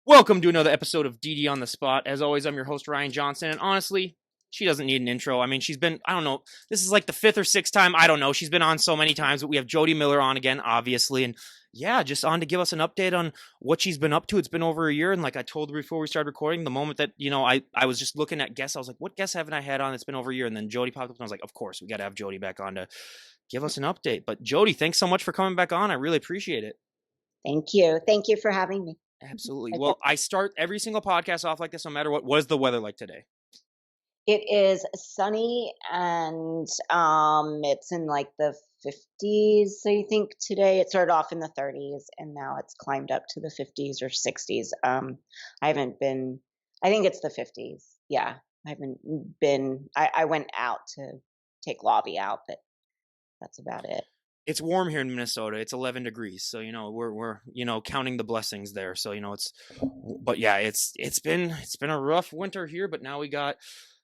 Welcome to another episode of DD on the Spot. As always, I'm your host, Ryan Johnson, and honestly, she doesn't need an intro. I mean, she's been, I don't know, this is like the fifth or sixth time, I don't know. She's been on so many times, but we have Jodi Miller on again, obviously, and yeah, just on to give us an update on what she's been up to. It's been over a year, and like I told her before we started recording, the moment that, I was just looking at guests, I was like, what guests haven't I had on? It's been over a year, and then Jodi popped up, and I was like, of course, we got to have Jodi back on to give us an update. But Jodi, thanks so much for coming back on. I really appreciate it. Thank you. Thank you for having me. Absolutely. Well, I start every single podcast off like this, no matter what. What is the weather like today? It is sunny and it's in like the 50s. I think today it started off in the 30s and now it's climbed up to the 50s or 60s. I haven't been, I think it's the 50s. Yeah. I haven't been, I went out to take Lavi out, but that's about it. It's warm here in Minnesota. It's 11 degrees. So, we're counting the blessings there. So, but yeah, it's been a rough winter here, but now we got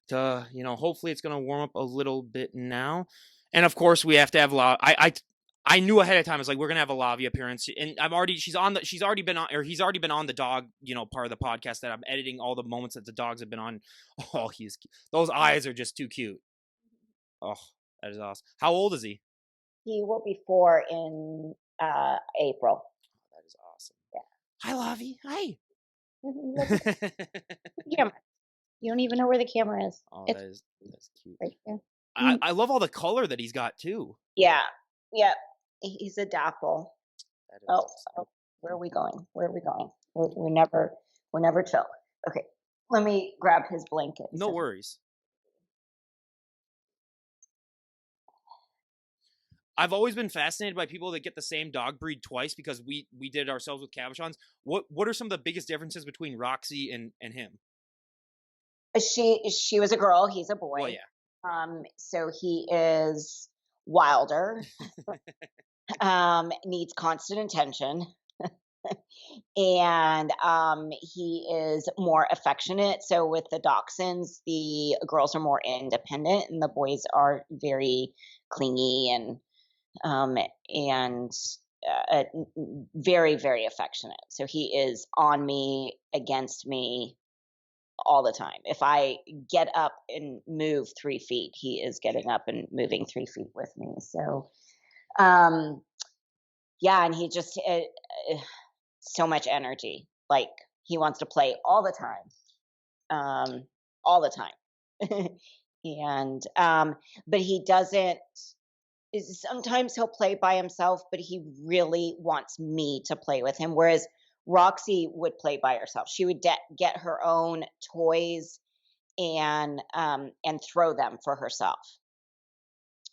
to, hopefully it's going to warm up a little bit now. And of course we have to have I knew ahead of time. It's like, we're going to have a Lavi appearance, and he's already been on the dog, part of the podcast that I'm editing all the moments that the dogs have been on. Oh, those eyes are just too cute. Oh, that is awesome. How old is he? He will be 4 in April. That is awesome. Yeah. Hi, Lavi. Hi. Camera. You don't even know where the camera is. Oh, that's cute. Right there. I love all the color that he's got too. Yeah. He's a dapple. Awesome. Where are we going? We're never chill. Okay, let me grab his blanket. No worries. I've always been fascinated by people that get the same dog breed twice, because we did it ourselves with Cabochons. What are some of the biggest differences between Roxy and him? She was a girl. He's a boy. Well, yeah. So he is wilder. Needs constant attention. And he is more affectionate. So with the Dachshunds, the girls are more independent and the boys are very clingy and very, very affectionate. So he is on me, against me all the time. If I get up and move 3 feet, he is getting up and moving 3 feet with me. So, yeah, and he just, so much energy. Like, he wants to play all the time. All the time. And, but he doesn't, sometimes he'll play by himself, but he really wants me to play with him. Whereas Roxy would play by herself. She would get her own toys and throw them for herself.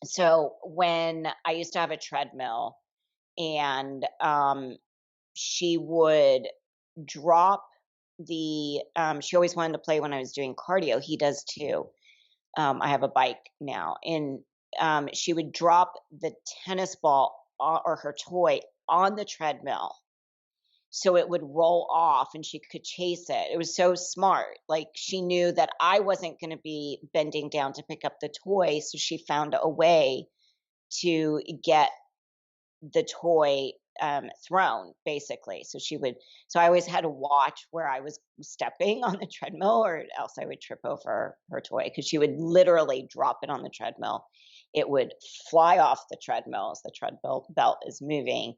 So when I used to have a treadmill, and she would drop the she always wanted to play when I was doing cardio. He does too. I have a bike now, and she would drop the tennis ball or her toy on the treadmill so it would roll off and she could chase it. It was so smart. Like, she knew that I wasn't going to be bending down to pick up the toy, so she found a way to get the toy thrown, basically. So I always had to watch where I was stepping on the treadmill, or else I would trip over her toy, because she would literally drop it on the treadmill. It would fly off the treadmill as the treadmill belt is moving,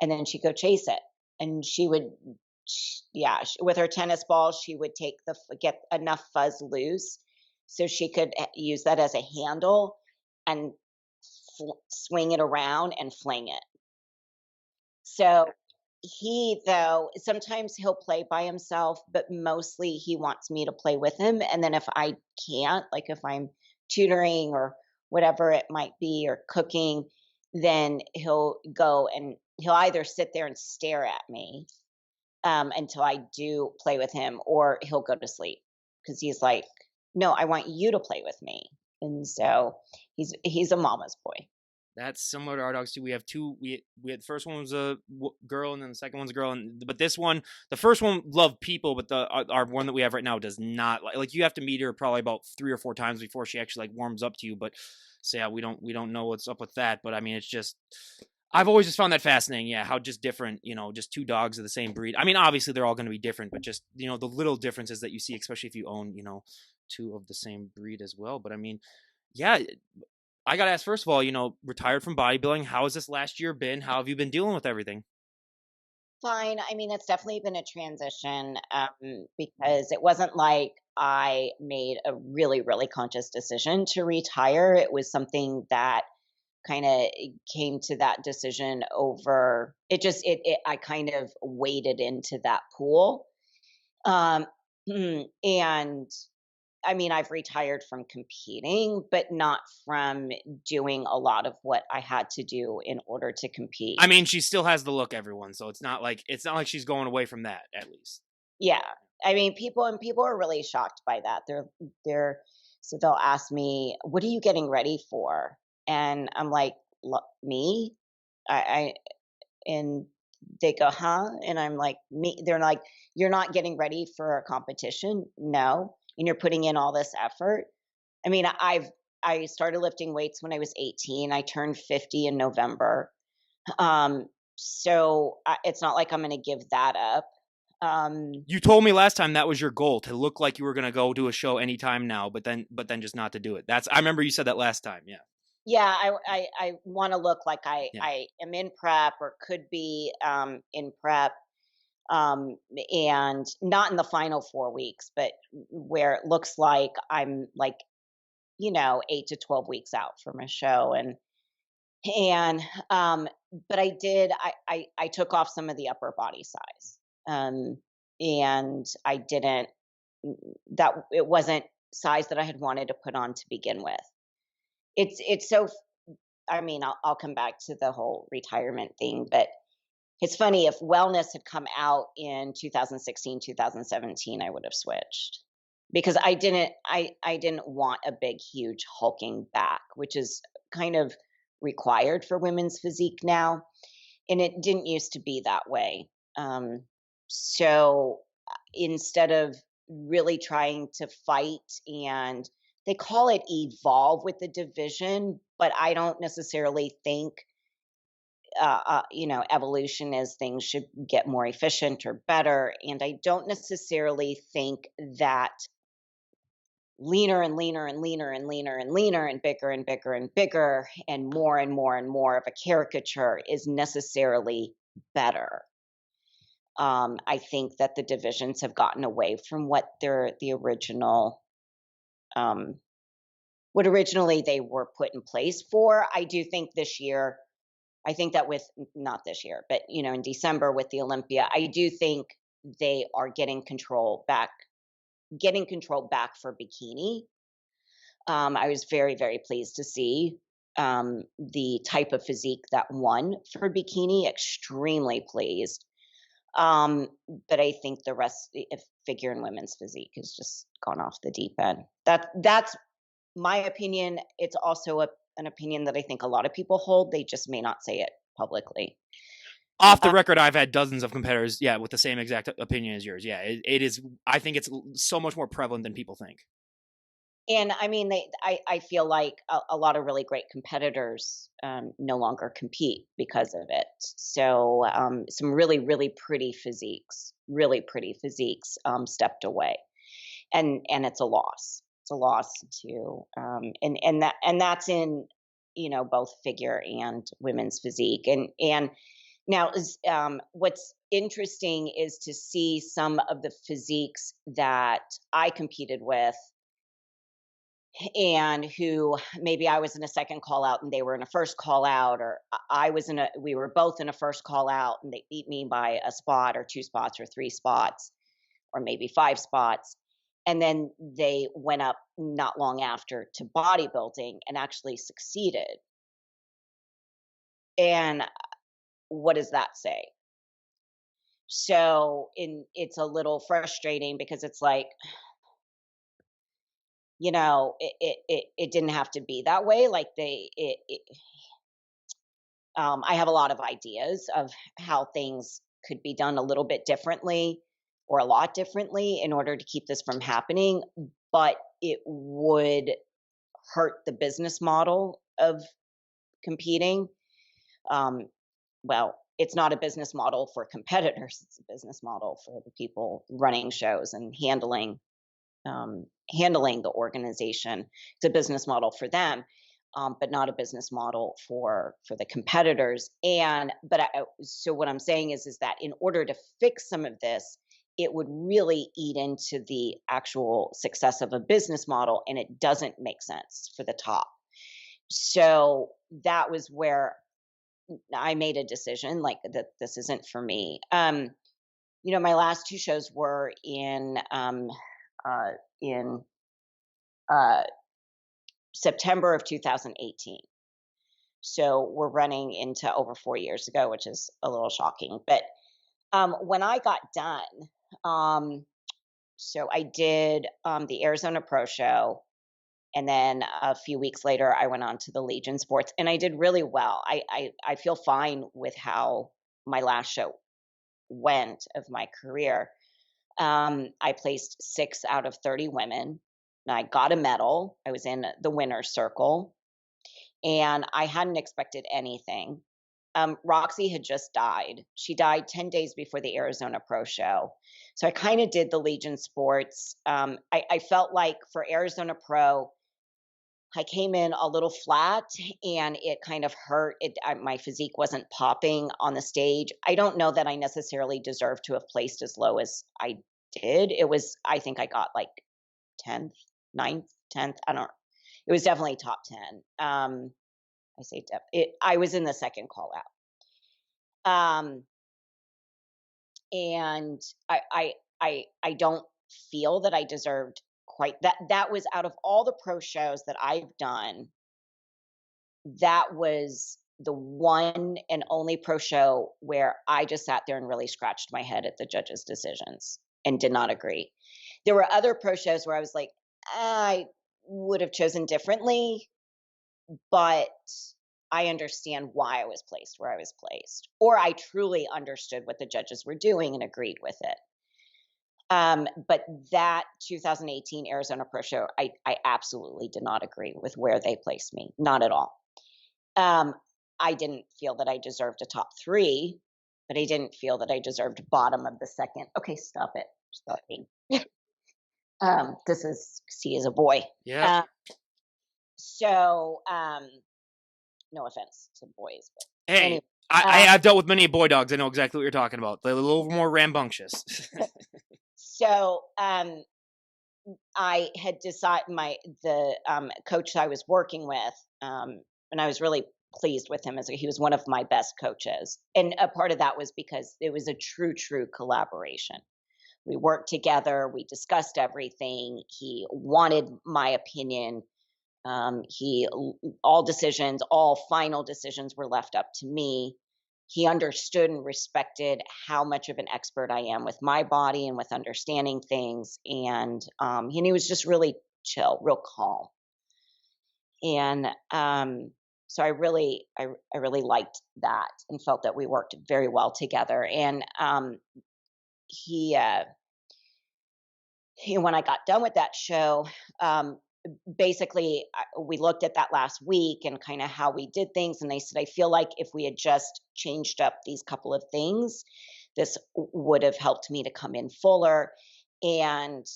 and then she'd go chase it. And she would, with her tennis ball, she would get enough fuzz loose so she could use that as a handle and swing it around and fling it. So though, sometimes he'll play by himself, but mostly he wants me to play with him. And then if I can't, like if I'm tutoring or whatever it might be, or cooking, then he'll go and he'll either sit there and stare at me until I do play with him, or he'll go to sleep, because he's like, no, I want you to play with me. And so he's a mama's boy. That's similar to our dogs too. We have two. We had the first one was a girl, and then the second one's a girl. But this one, the first one loved people, but our one that we have right now does not like. You have to meet her probably about 3 or 4 times before she actually like warms up to you. But so yeah, we don't know what's up with that. But I mean, it's just I've always just found that fascinating. Yeah, how just different, just two dogs of the same breed. I mean, obviously they're all going to be different, but just the little differences that you see, especially if you own two of the same breed as well. But I mean, yeah, I got to ask first of all, retired from bodybuilding. How has this last year been? How have you been dealing with everything? Fine. I mean, it's definitely been a transition, because it wasn't like I made a really, really conscious decision to retire. It was something that kind of came to that decision over it. Just I kind of waded into that pool, um, and I mean, I've retired from competing, but not from doing a lot of what I had to do in order to compete. I mean, she still has the look, everyone. So it's not like she's going away from that, at least. Yeah. I mean, people are really shocked by that. They're so they'll ask me, "What are you getting ready for?" And I'm like, Me?" I and they go, "Huh?" And I'm like, "Me?" They're like, "You're not getting ready for a competition?" "No." "And you're putting in all this effort?" I mean, I started lifting weights when I was 18. I turned 50 in November. Um, it's not like I'm going to give that up. Um, You told me last time that was your goal, to look like you were going to go do a show anytime now, but then just not to do it. I remember you said that last time. Yeah. yeah, I want to look like Yeah. I am in prep or could be in prep, um, and not in the final 4 weeks, but where it looks like I'm like 8 to 12 weeks out from a show, and but I took off some of the upper body size, um, and I didn't that it wasn't size that I had wanted to put on to begin with. It's so I mean, I'll come back to the whole retirement thing, but it's funny if wellness had come out in 2016, 2017, I would have switched because I didn't want a big, huge hulking back, which is kind of required for women's physique now, and it didn't used to be that way. So instead of really trying to fight and they call it evolve with the division, but I don't necessarily think evolution is things should get more efficient or better. And I don't necessarily think that leaner and leaner and leaner and leaner and leaner and bigger and bigger and bigger and more and more and more of a caricature is necessarily better. I think that the divisions have gotten away from um, what originally they were put in place for. I do think this year I think that with not this year, but in December with the Olympia, I do think they are getting control back for bikini. I was very, very pleased to see the type of physique that won for bikini. Extremely pleased. Um, but I think the rest, if figure and women's physique, has just gone off the deep end. That's my opinion. It's also an opinion that I think a lot of people hold. They just may not say it publicly. Off the Uh, record, I've had dozens of competitors, yeah, with the same exact opinion as yours. Yeah, it is. I think it's so much more prevalent than people think. and I mean, I feel like a lot of really great competitors no longer compete because of it. So some really, really pretty physiques stepped away, and it's a loss. It's a loss to and that's in both figure and women's physique and now is what's interesting is to see some of the physiques that I competed with and who maybe I was in a second call out and they were in a first call out, or I was in a we were both in a first call out and they beat me by a spot or two spots or three spots or maybe five spots. And then they went up not long after to bodybuilding and actually succeeded. And what does that say? So it's a little frustrating because it's like, it didn't have to be that way. Like I have a lot of ideas of how things could be done a little bit differently or a lot differently in order to keep this from happening, but it would hurt the business model of competing. well, it's not a business model for competitors. It's a business model for the people running shows and handling the organization. It's a business model for them, but not a business model for the competitors. So what I'm saying is that in order to fix some of this, it would really eat into the actual success of a business model, and it doesn't make sense for the top. So that was where I made a decision like that this isn't for me. My last two shows were in uh, September of 2018. So we're running into over 4 years ago, which is a little shocking. But when I got done, um, so I did the Arizona Pro Show. And then a few weeks later, I went on to the Legion Sports, and I did really well. I feel fine with how my last show went of my career. I placed 6 out of 30 women. And I got a medal. I was in the winner's circle, and I hadn't expected anything. Roxy had just died. She died 10 days before the Arizona Pro Show. So I kind of did the Legion Sports. I felt like for Arizona Pro, I came in a little flat and it kind of hurt. My physique wasn't popping on the stage. I don't know that I necessarily deserve to have placed as low as I did. I think I got like 10th, 9th, 10th. I don't, it was definitely top 10. I was in the second call out. And I don't feel that I deserved quite that. That was out of all the pro shows that I've done, that was the one and only pro show where I just sat there and really scratched my head at the judges' decisions and did not agree. There were other pro shows where I was like, I would have chosen differently, but I understand why I was placed where I was placed, or I truly understood what the judges were doing and agreed with it. But that 2018 Arizona Pro Show, I absolutely did not agree with where they placed me, not at all. I didn't feel that I deserved a top 3, but I didn't feel that I deserved bottom of the second. Okay, stop it. Stop it. This is C is a boy. Yeah. So, no offense to boys, but Hey, anyway. I've dealt with many boy dogs. I know exactly what you're talking about. They're a little more rambunctious. So, I had decided the coach I was working with, and I was really pleased with him as he was one of my best coaches. And a part of that was because it was a true collaboration. We worked together. We discussed everything. He wanted my opinion. All final decisions were left up to me. He understood and respected how much of an expert I am with my body and with understanding things. And he was just really chill, real calm. And so I really liked that and felt that we worked very well together. And he, when I got done with that show, basically we looked at that last week and kind of how we did things, and they said, I feel like if we had just changed up these couple of things, this would have helped me to come in fuller. And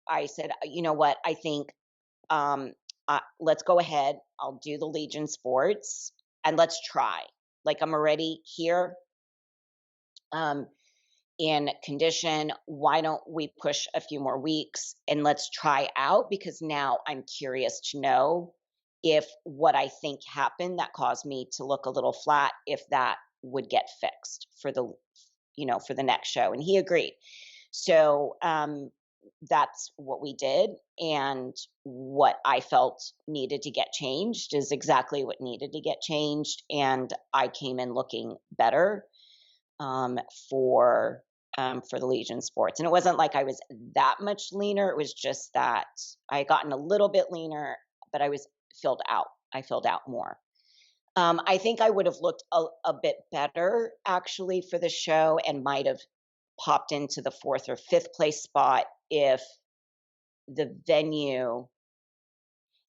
I said, you know what, I think let's go ahead, I'll do the Legion Sports and let's try. Like, I'm already here in condition. Why don't we push a few more weeks and let's try out? Because now I'm curious to know if what I think happened that caused me to look a little flat, if that would get fixed for the next show. And he agreed. So that's what we did. And what I felt needed to get changed is exactly what needed to get changed. And I came in looking better for the Legion Sports. And it wasn't like I was that much leaner. It was just that I had gotten a little bit leaner, but I was filled out. I filled out more. I think I would have looked a bit better actually for the show and might have popped into the 4th or 5th place spot if the venue,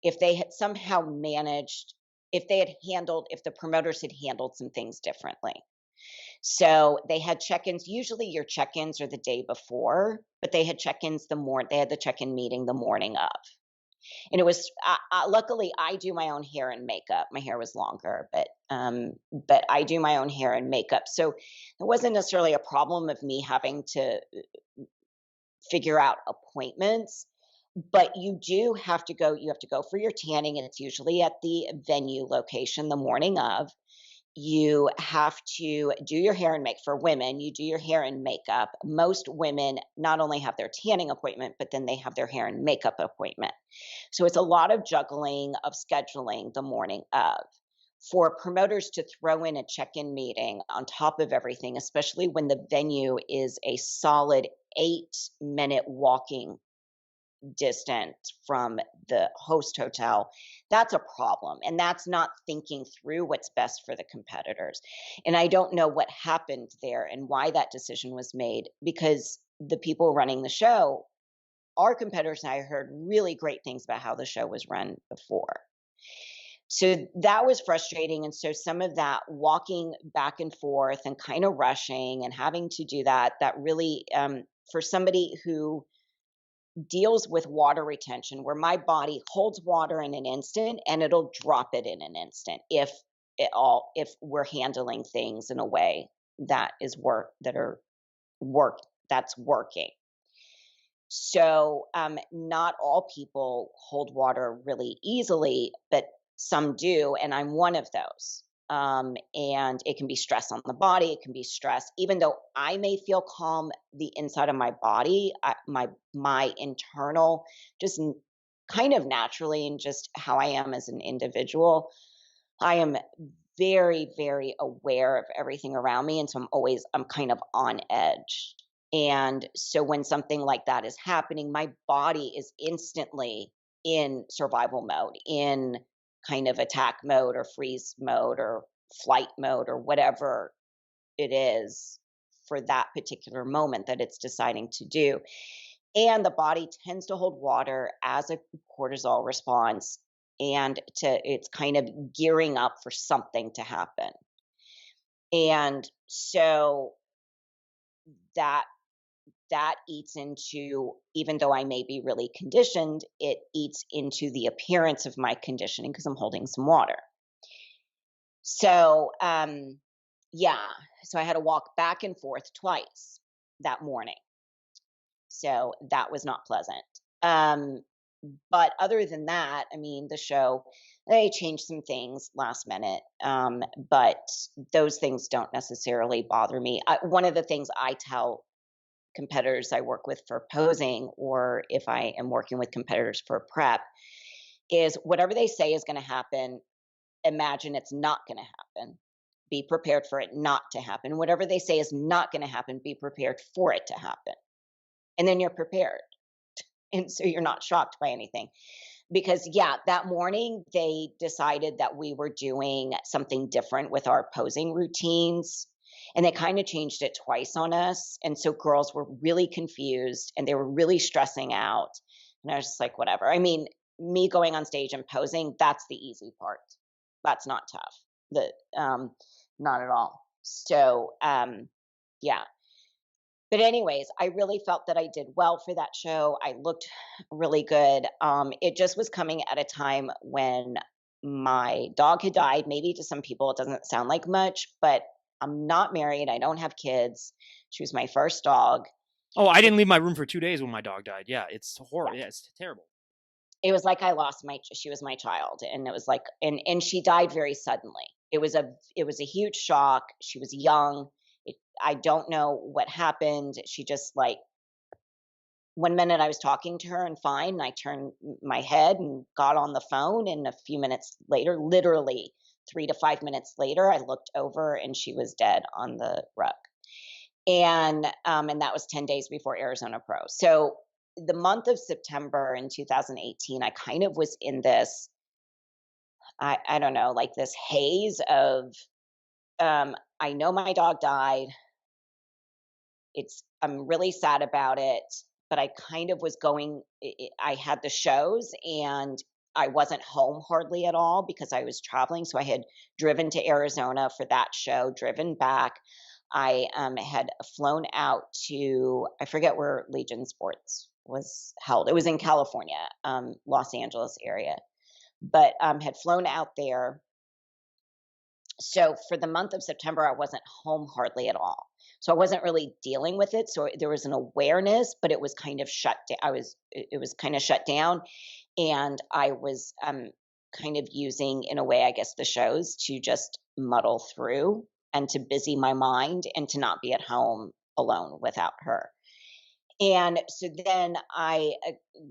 if they had somehow managed, if the promoters had handled some things differently. So they had check-ins. Usually your check-ins are the day before, but they had check-ins they had the check-in meeting the morning of. And it was luckily I do my own hair and makeup. My hair was longer, but I do my own hair and makeup. So it wasn't necessarily a problem of me having to figure out appointments, but you have to go for your tanning, and it's usually at the venue location the morning of. You have to do your hair and make for women, you do your hair and makeup. Most women not only have their tanning appointment, but then they have their hair and makeup appointment. So it's a lot of juggling of scheduling the morning of. For promoters to throw in a check-in meeting on top of everything, especially when the venue is a solid 8-minute walking distant from the host hotel, that's a problem. And that's not thinking through what's best for the competitors. And I don't know what happened there and why that decision was made, because the people running the show, our competitors, and I heard really great things about how the show was run before. So that was frustrating. And so some of that walking back and forth and kind of rushing and having to do that, that really, for somebody who deals with water retention, where my body holds water in an instant and it'll drop it in an instant if we're handling things in a way that is that's working. So not all people hold water really easily, but some do, and I'm one of those. And it can be stress on the body. It can be stress, even though I may feel calm, the inside of my body, my internal, just kind of naturally, and just how I am as an individual, I am very, very aware of everything around me, and so I'm kind of on edge. And so when something like that is happening, my body is instantly in survival mode, in kind of attack mode or freeze mode or flight mode or whatever it is for that particular moment that it's deciding to do. And the body tends to hold water as a cortisol response, and it's kind of gearing up for something to happen. And so that that eats into, even though I may be really conditioned, it eats into the appearance of my conditioning because I'm holding some water. So, yeah, so I had to walk back and forth twice that morning. So that was not pleasant. Um, but other than that, I mean, the show, they changed some things last minute, but those things don't necessarily bother me. One of the things I tell competitors I work with for posing, or if I am working with competitors for prep, is whatever they say is going to happen, imagine it's not going to happen. Be prepared for it not to happen. Whatever they say is not going to happen, be prepared for it to happen. And then you're prepared. And so you're not shocked by anything. Because, yeah, that morning they decided that we were doing something different with our posing routines. And they kind of changed it twice on us. And so girls were really confused and they were really stressing out. And I was just like, whatever. I mean, me going on stage and posing, that's the easy part. That's not tough. Not at all. So, yeah. But anyways, I really felt that I did well for that show. I looked really good. It just was coming at a time when my dog had died. Maybe to some people it doesn't sound like much, but I'm not married. I don't have kids. She was my first dog. Oh, I didn't leave my room for 2 days when my dog died. Yeah, it's horrible. Yeah, it's terrible. It was like I lost she was my child, and it was like, and she died very suddenly. It was a huge shock. She was young. I don't know what happened. She just, like, one minute I was talking to her and fine, and I turned my head and got on the phone, and a few minutes later, literally 3 to 5 minutes later, I looked over and she was dead on the rug. And that was 10 days before Arizona Pro. So the month of September in 2018, I kind of was in this, I don't know, like this haze of, I know my dog died. I'm really sad about it, but I kind of was I had the shows, and I wasn't home hardly at all because I was traveling. So I had driven to Arizona for that show, driven back. I had flown out to, I forget where Legion Sports was held. It was in California, Los Angeles area, but had flown out there. So for the month of September, I wasn't home hardly at all. So I wasn't really dealing with it. So there was an awareness, but it was kind of shut down. It was kind of shut down, and I was kind of using, in a way, I guess, the shows to just muddle through and to busy my mind and to not be at home alone without her. And so then I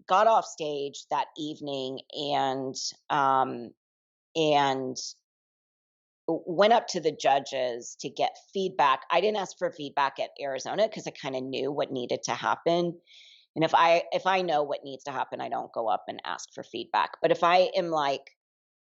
got off stage that evening and went up to the judges to get feedback. I didn't ask for feedback at Arizona because I kind of knew what needed to happen. And if I know what needs to happen, I don't go up and ask for feedback. But if I am like,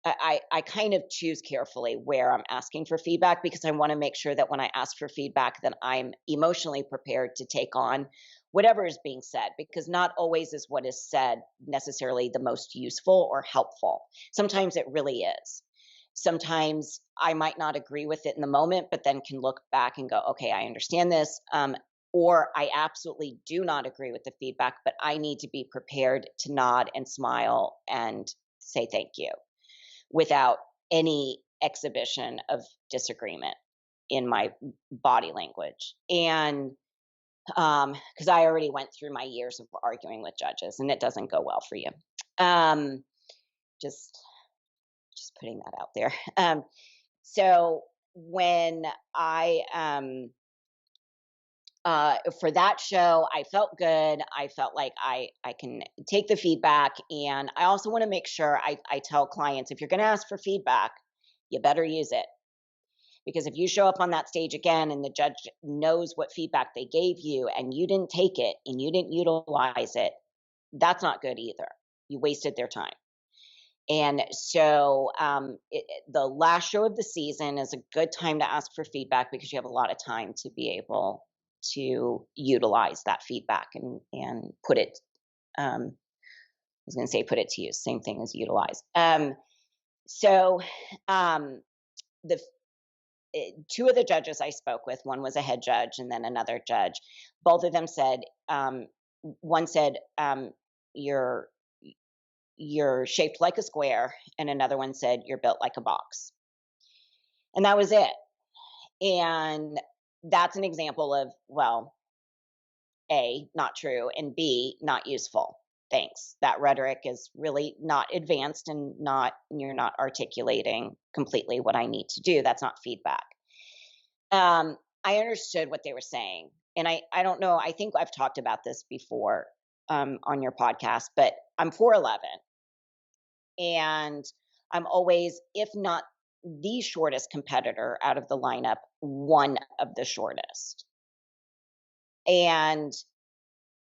I kind of choose carefully where I'm asking for feedback because I want to make sure that when I ask for feedback, that I'm emotionally prepared to take on whatever is being said, because not always is what is said necessarily the most useful or helpful. Sometimes it really is. Sometimes I might not agree with it in the moment, but then can look back and go, okay, I understand this. Or I absolutely do not agree with the feedback, but I need to be prepared to nod and smile and say thank you without any exhibition of disagreement in my body language. And because I already went through my years of arguing with judges, and it doesn't go well for you. Um, just putting that out there. So when I for that show, I felt good. I felt like I can take the feedback, and I also want to make sure I tell clients, if you're going to ask for feedback, you better use it, because if you show up on that stage again and the judge knows what feedback they gave you and you didn't take it and you didn't utilize it, that's not good either. You wasted their time. And so the last show of the season is a good time to ask for feedback because you have a lot of time to be able to utilize that feedback and put it. I was going to say put it to use. Same thing as utilize. So the two of the judges I spoke with, one was a head judge and then another judge. Both of them said, one said, you're shaped like a square, and another one said you're built like a box. And that was it. And that's an example of, well, A, not true, and B, not useful. Thanks. That rhetoric is really not advanced, and you're not articulating completely what I need to do. That's not feedback. I understood what they were saying. And I don't know, I think I've talked about this before on your podcast, but I'm 4'11", and I'm always, if not the shortest competitor out of the lineup, one of the shortest. And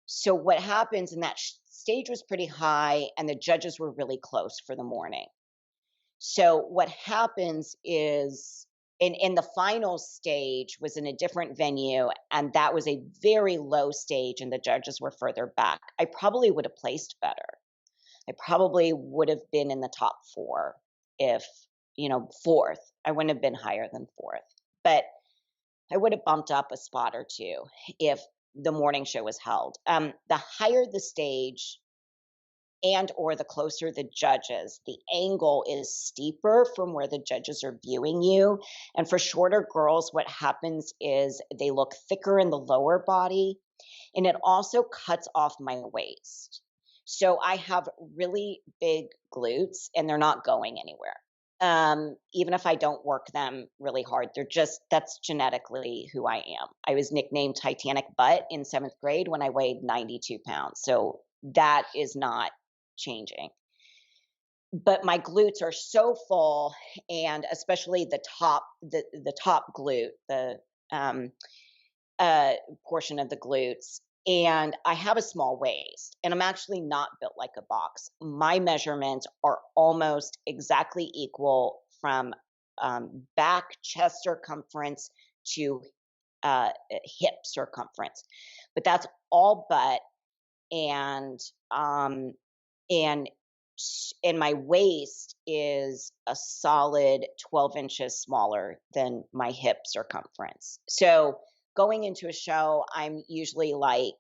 so what happens, in that stage was pretty high and the judges were really close for the morning. So what happens is, in the final stage was in a different venue, and that was a very low stage and the judges were further back. I probably would have placed better. I probably would have been in the top four, if, fourth. I wouldn't have been higher than fourth, but I would have bumped up a spot or two if the morning show was held. The higher the stage and or the closer the judges, the angle is steeper from where the judges are viewing you. And for shorter girls, what happens is they look thicker in the lower body, and it also cuts off my waist. So I have really big glutes and they're not going anywhere. Even if I don't work them really hard, that's genetically who I am. I was nicknamed Titanic Butt in 7th grade when I weighed 92 pounds. So that is not changing. But my glutes are so full, and especially the top glute, the portion of the glutes, and I have a small waist, and I'm actually not built like a box. My measurements are almost exactly equal from back chest circumference to hip circumference, but that's all butt, and and my waist is a solid 12 inches smaller than my hip circumference. So going into a show, I'm usually like,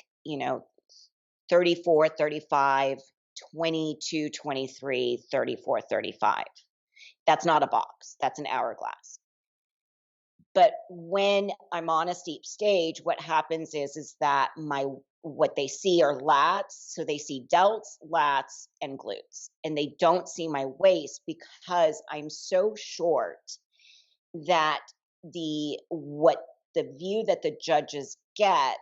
34, 35, 22, 23, 34, 35. That's not a box, that's an hourglass. But when I'm on a steep stage, what happens is that my what they see are lats, so they see delts, lats, and glutes, and they don't see my waist because I'm so short that the view that the judges get,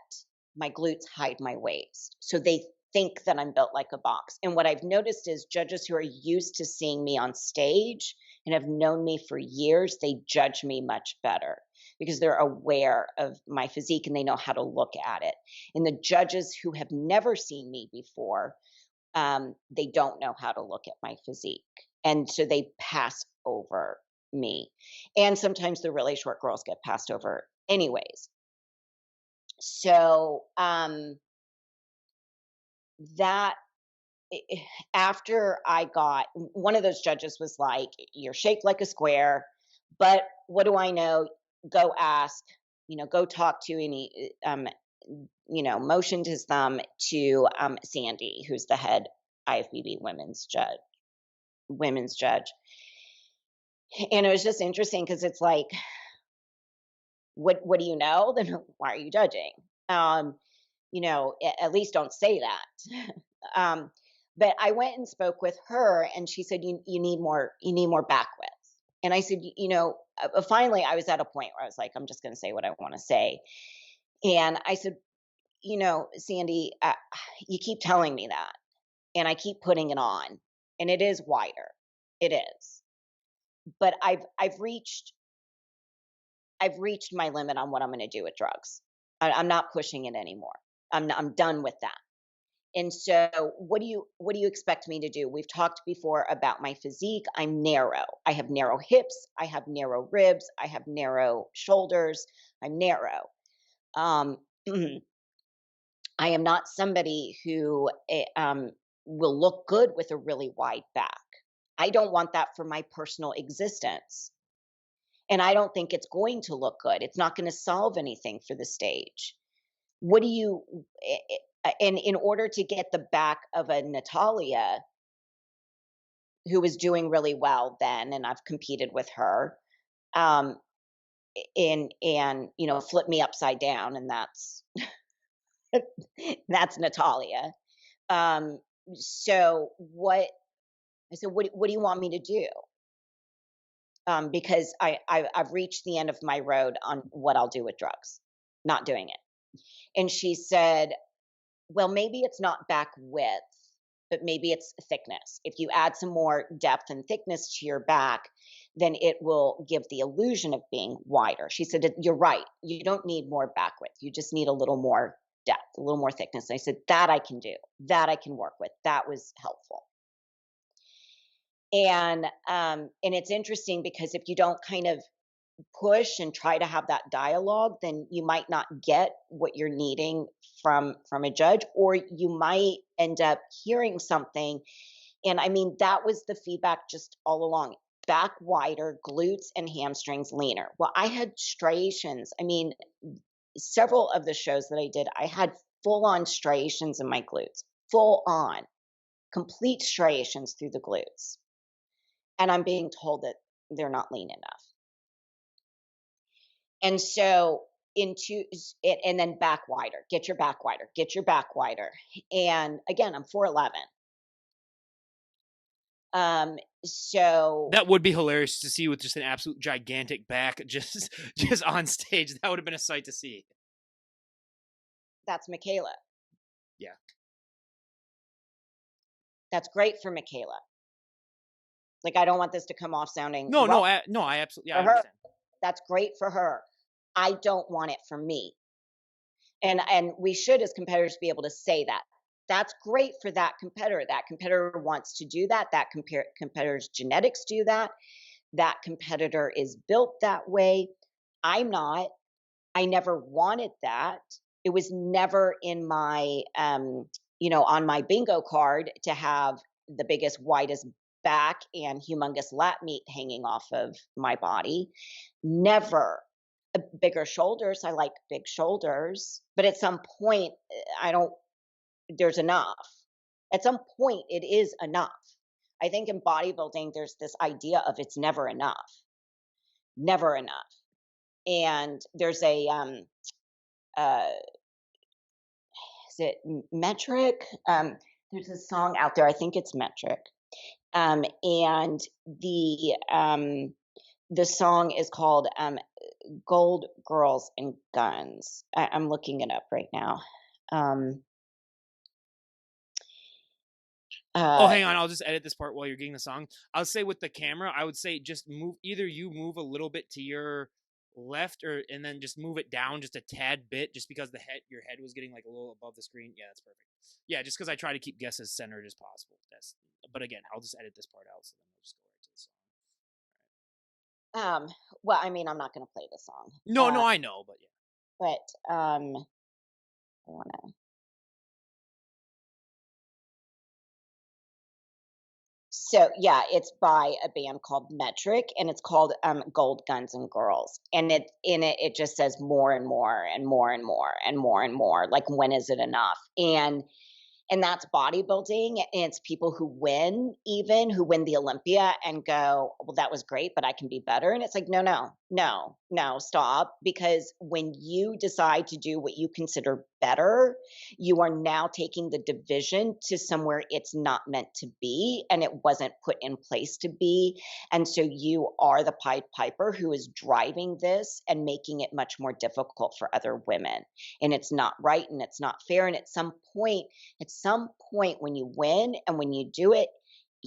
my glutes hide my waist. So they think that I'm built like a box. And what I've noticed is judges who are used to seeing me on stage and have known me for years, they judge me much better because they're aware of my physique and they know how to look at it. And the judges who have never seen me before, they don't know how to look at my physique. And so they pass over me. And sometimes the really short girls get passed over anyways. So that after I got one of those judges was like, "You're shaped like a square," but what do I know? Go ask, go talk to any, motioned his thumb to Sandy, who's the head IFBB women's judge. And it was just interesting because it's like, what do you know? Then why are you judging? At least don't say that. But I went and spoke with her, and she said, you need more back width. And I said, finally, I was at a point where I was like, I'm just going to say what I want to say. And I said, Sandy, you keep telling me that, and I keep putting it on, and it is wider. It is, but I've reached my limit on what I'm going to do with drugs. I'm not pushing it anymore. I'm done with that. And so what do you expect me to do? We've talked before about my physique. I'm narrow. I have narrow hips. I have narrow ribs. I have narrow shoulders. I'm narrow. I am not somebody who will look good with a really wide back. I don't want that for my personal existence. And I don't think it's going to look good. It's not going to solve anything for the stage. What do you, and in order to get the back of a Natalia, who was doing really well then, and I've competed with her, and flip me upside down, and that's that's Natalia. So what I said, what do you want me to do? Because I've reached the end of my road on what I'll do with drugs, not doing it. And she said, well, maybe it's not back width, but maybe it's thickness. If you add some more depth and thickness to your back, then it will give the illusion of being wider. She said, you're right. You don't need more back width. You just need a little more depth, a little more thickness. And I said, that I can do, that I can work with. That was helpful. And it's interesting because if you don't kind of push and try to have that dialogue, then you might not get what you're needing from a judge, or you might end up hearing something. And I mean, that was the feedback just all along. Back wider, glutes and hamstrings leaner. Well, I had striations. I mean, several of the shows that I did, I had full on striations in my glutes, full on, complete striations through the glutes. And I'm being told that they're not lean enough. And so and then back wider, get your back wider, get your back wider. And again, I'm 4'11". So that would be hilarious to see with just an absolute gigantic back just on stage. That would have been a sight to see. That's Michaela. Yeah. That's great for Michaela. Like, I don't want this to come off sounding no, I absolutely, yeah, I understand. That's great for her. I don't want it for me. And we should, as competitors, be able to say that. That's great for that competitor. That competitor wants to do that. That competitor's genetics do that. That competitor is built that way. I'm not. I never wanted that. It was never in my, on my bingo card to have the biggest, widest back and humongous lat meat hanging off of my body. Never bigger shoulders. I like big shoulders, but at some point, I don't, there's enough. At some point, it is enough. I think in bodybuilding, there's this idea of it's never enough, never enough. And there's a, uh, is it metric? There's a song out there. I think it's metric. And the song is called "Gold Girls and Guns." I'm looking it up right now. Oh, Uh, hang on. I'll just edit this part while you're getting the song. I'll say with the camera, I would say just move, either you move a little bit to your left and then just move it down just a tad bit, just because your head was getting like a little above the screen. Yeah, that's perfect. Yeah, just because I try to keep guests as centered as possible. But again, I'll just edit this part out, so then we'll just go right to the song. well, I mean, I'm not going to play the song, No, I know, but yeah. but I want to. So yeah, it's by a band called Metric, and it's called Gold Guns and Girls. And it in it it just says more and more and more and more and more and more. Like, when is it enough? And that's bodybuilding, and it's people who win, even who win the Olympia and go, well, that was great, but I can be better. And it's like, no, no, no, no, stop. Because when you decide to do what you consider better, you are now taking the division to somewhere it's not meant to be, and it wasn't put in place to be. And so you are the Pied Piper who is driving this and making it much more difficult for other women. And it's not right, and it's not fair. And at some point when you win and when you do it,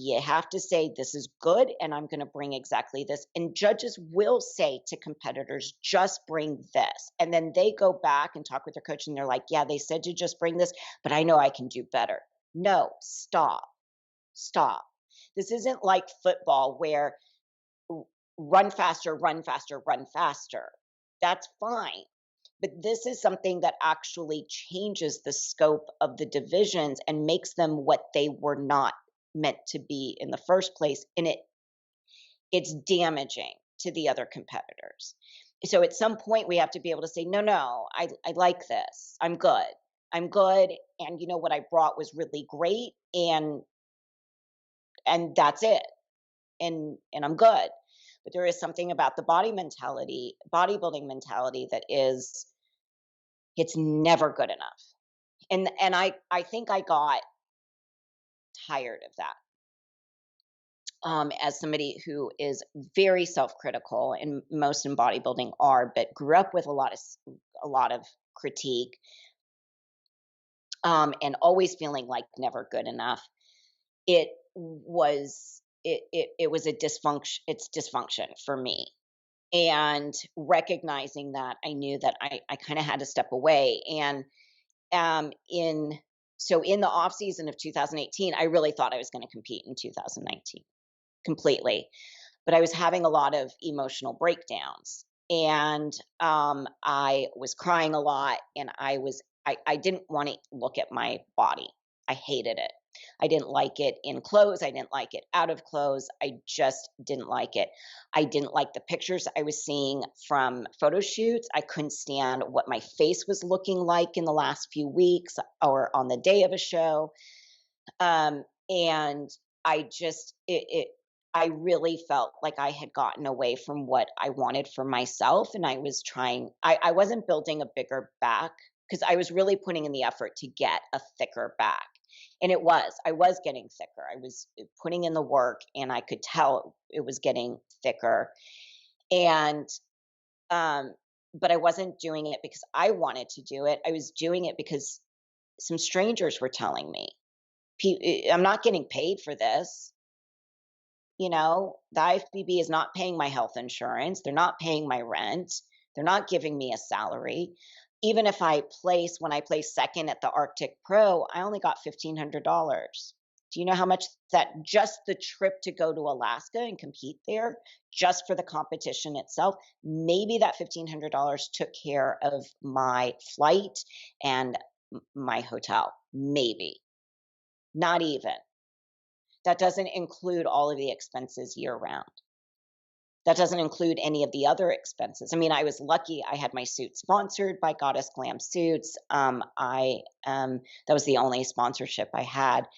you have to say, this is good, and I'm going to bring exactly this. And judges will say to competitors, just bring this. And then they go back and talk with their coach, and they're like, yeah, they said to just bring this, but I know I can do better. No, stop. Stop. This isn't like football where run faster, run faster, run faster. That's fine. But this is something that actually changes the scope of the divisions and makes them what they were not meant to be in the first place. And it's damaging to the other competitors. So at some point we have to be able to say, no, no, I like this. I'm good. I'm good. And you know what I brought was really great. And that's it. And I'm good. But there is something about the bodybuilding mentality that is, it's never good enough. And I think I got tired of that. As somebody who is very self-critical, and most in bodybuilding are, but grew up with a lot of critique, and always feeling like never good enough. It was it was a dysfunction. It's dysfunction for me. And recognizing that, I knew that I kind of had to step away. And in so in the off season of 2018, I really thought I was going to compete in 2019 completely, but I was having a lot of emotional breakdowns, and I was crying a lot, and I didn't want to look at my body. I hated it. I didn't like it in clothes. I didn't like it out of clothes. I just didn't like it. I didn't like the pictures I was seeing from photo shoots. I couldn't stand what my face was looking like in the last few weeks or on the day of a show. And I just, I really felt like I had gotten away from what I wanted for myself. And I wasn't building a bigger back, because I was really putting in the effort to get a thicker back. And I was getting thicker. I was putting in the work, and I could tell it was getting thicker. And, but I wasn't doing it because I wanted to do it. I was doing it because some strangers were telling me, I'm not getting paid for this. The IFBB is not paying my health insurance. They're not paying my rent. They're not giving me a salary. Even if when I placed second at the Arctic Pro, I only got $1,500. Do you know how much that, just the trip to go to Alaska and compete there, just for the competition itself, maybe that $1,500 took care of my flight and my hotel, maybe. Not even. That doesn't include all of the expenses year round. That doesn't include any of the other expenses. I mean, I was lucky I had my suit sponsored by Goddess Glam Suits. I That was the only sponsorship I had.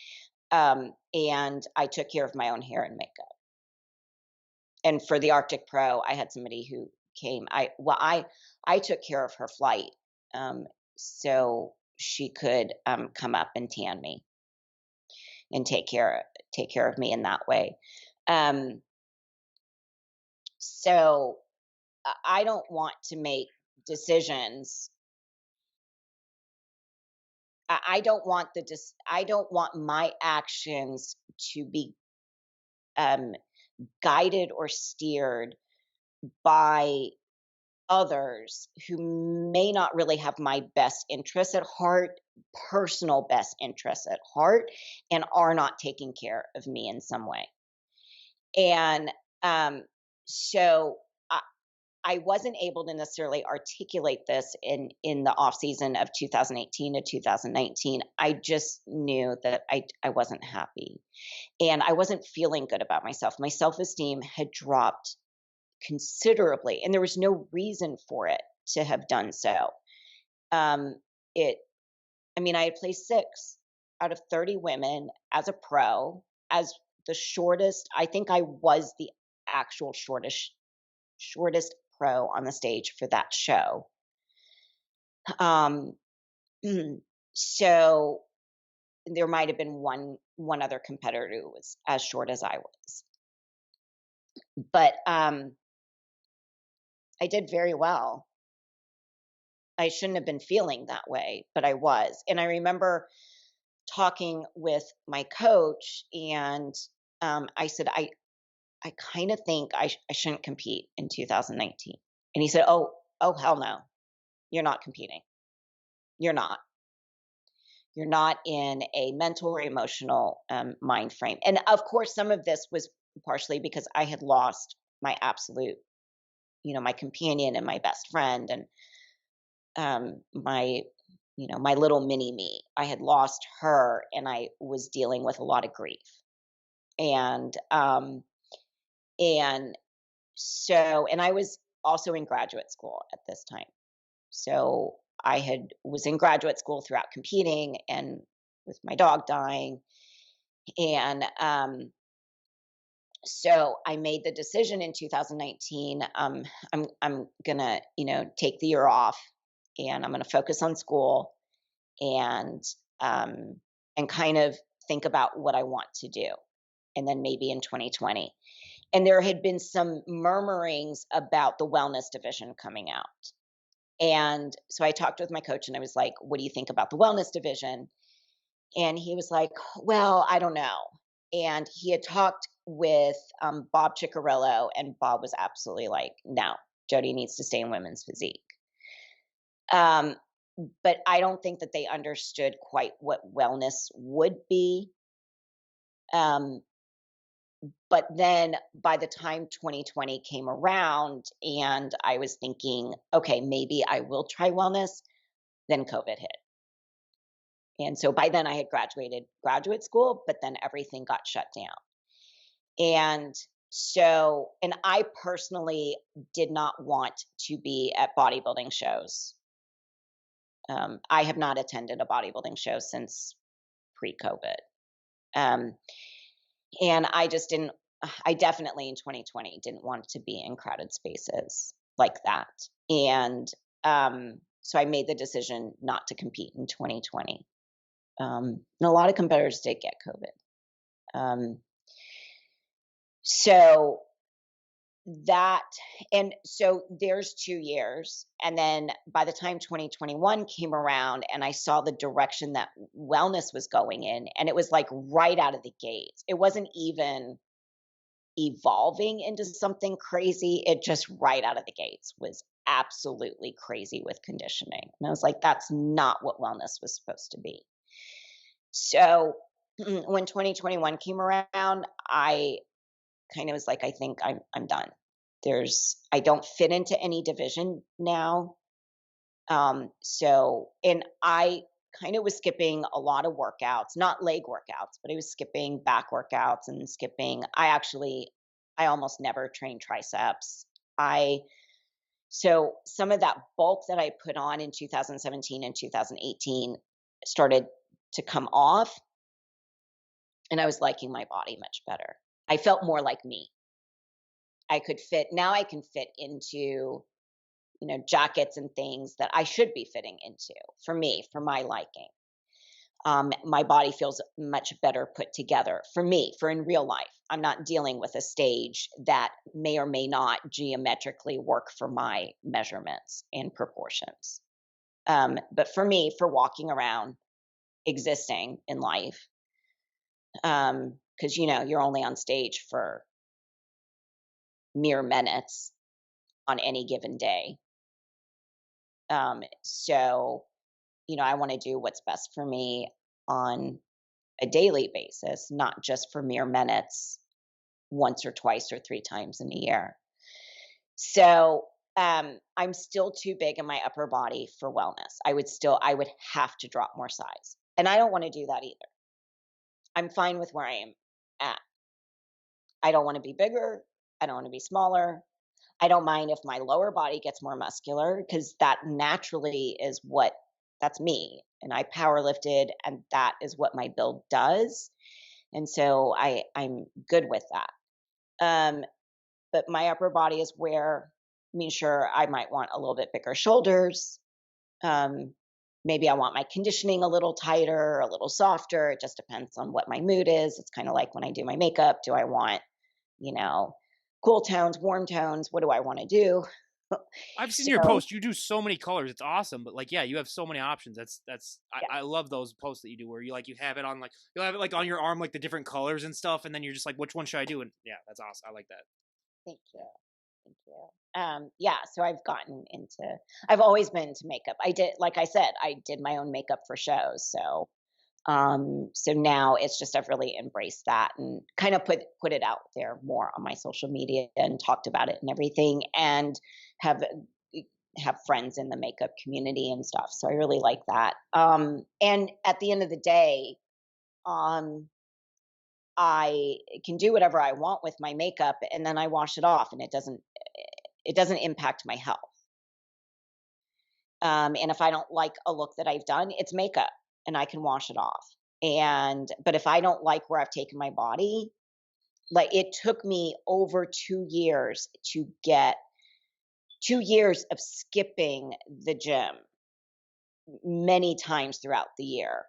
And I took care of my own hair and makeup. And for the Arctic Pro, I had somebody who came. I took care of her flight, so she could come up and tan me and take care of me in that way. Um, so I don't want to make decisions. I don't want I don't want my actions to be um, guided or steered by others who may not really have my best interests at heart, personal best interests at heart, and are not taking care of me in some way. And so I wasn't able to necessarily articulate this in the off season of 2018 to 2019. I just knew that I wasn't happy and I wasn't feeling good about myself. My self-esteem had dropped considerably, and there was no reason for it to have done so. Um, it, I mean, I had placed 6 out of 30 women as a pro, as the shortest. I think I was the actual shortest pro on the stage for that show. Um, so there might have been one other competitor who was as short as I was, but I did very well. I shouldn't have been feeling that way, but I was. And I remember talking with my coach, and I said, I kind of think I shouldn't compete in 2019. And he said, oh, hell no, you're not competing. You're not. You're not in a mental or emotional mind frame. And of course, some of this was partially because I had lost my absolute, my companion and my best friend, and my my little mini me. I had lost her, and I was dealing with a lot of grief. And and and I was also in graduate school at this time. So I had was in graduate school throughout competing, and with my dog dying. And so I made the decision in 2019. I'm gonna take the year off, and I'm gonna focus on school, and um, and kind of think about what I want to do, and then maybe in 2020. And there had been some murmurings about the wellness division coming out. And so I talked with my coach, and I was like, "What do you think about the wellness division?" And he was like, "Well, I don't know." And he had talked with Bob Ciccarello, and Bob was absolutely like, "No, Jodi needs to stay in women's physique." Um, but I don't think that they understood quite what wellness would be. Um, but then by the time 2020 came around, and I was thinking, okay, maybe I will try wellness, then COVID hit. And so by then I had graduated graduate school, but then everything got shut down. And and I personally did not want to be at bodybuilding shows. I have not attended a bodybuilding show since pre-COVID. Um, and I definitely in 2020 didn't want to be in crowded spaces like that. And so I made the decision not to compete in 2020. And a lot of competitors did get COVID. So that, and so there's 2 years. And then by the time 2021 came around, and I saw the direction that wellness was going in, and it was like right out of the gates. It wasn't even evolving into something crazy. It just right out of the gates was absolutely crazy with conditioning. And I was like, that's not what wellness was supposed to be. So when 2021 came around, I kind of was like, I think I'm done. I don't fit into any division now. And kind of was skipping a lot of workouts, not leg workouts, but I was skipping back workouts and skipping. I almost never trained triceps. I So some of that bulk that I put on in 2017 and 2018 started to come off, and I was liking my body much better. I felt more like me. I can fit into, jackets and things that I should be fitting into for me, for my liking. My body feels much better put together for me, for in real life. I'm not dealing with a stage that may or may not geometrically work for my measurements and proportions. But for me, for walking around, existing in life, because you're only on stage for mere minutes on any given day. So, I want to do what's best for me on a daily basis, not just for mere minutes once or twice or three times in a year. So, I'm still too big in my upper body for wellness. I would have to drop more size. And I don't want to do that either. I'm fine with where I am at. I don't want to be bigger. I don't want to be smaller. I don't mind if my lower body gets more muscular because that naturally is that's me. And I power lifted, and that is what my build does. And so I'm good with that. Um, but my upper body is where, sure, I might want a little bit bigger shoulders. Um, Maybe I want my conditioning a little tighter, a little softer. It just depends on what my mood is. It's kind of like when I do my makeup. Do I want, you know, cool tones, warm tones? What do I want to do? I've seen your So, post. You do so many colors. It's awesome. But like, yeah, you have so many options. yeah, I love those posts that you do where you have it on, like, you'll have it like on your arm, like the different colors and stuff, and then you're just like, which one should I do? And yeah, that's awesome. I like that. thank you. Thank you. Yeah, so I've always been into makeup. Like I said, I did my own makeup for shows. So now it's just I've really embraced that and kind of put it out there more on my social media and talked about it and everything, and have have friends in the makeup community and stuff. So I really like that. And at the end of the day, um, I can do whatever I want with my makeup, and then I wash it off, and it doesn't impact my health. And if I don't like a look that I've done, it's makeup and I can wash it off. But if I don't like where I've taken my body, like it took me over 2 years to get 2 years of skipping the gym many times throughout the year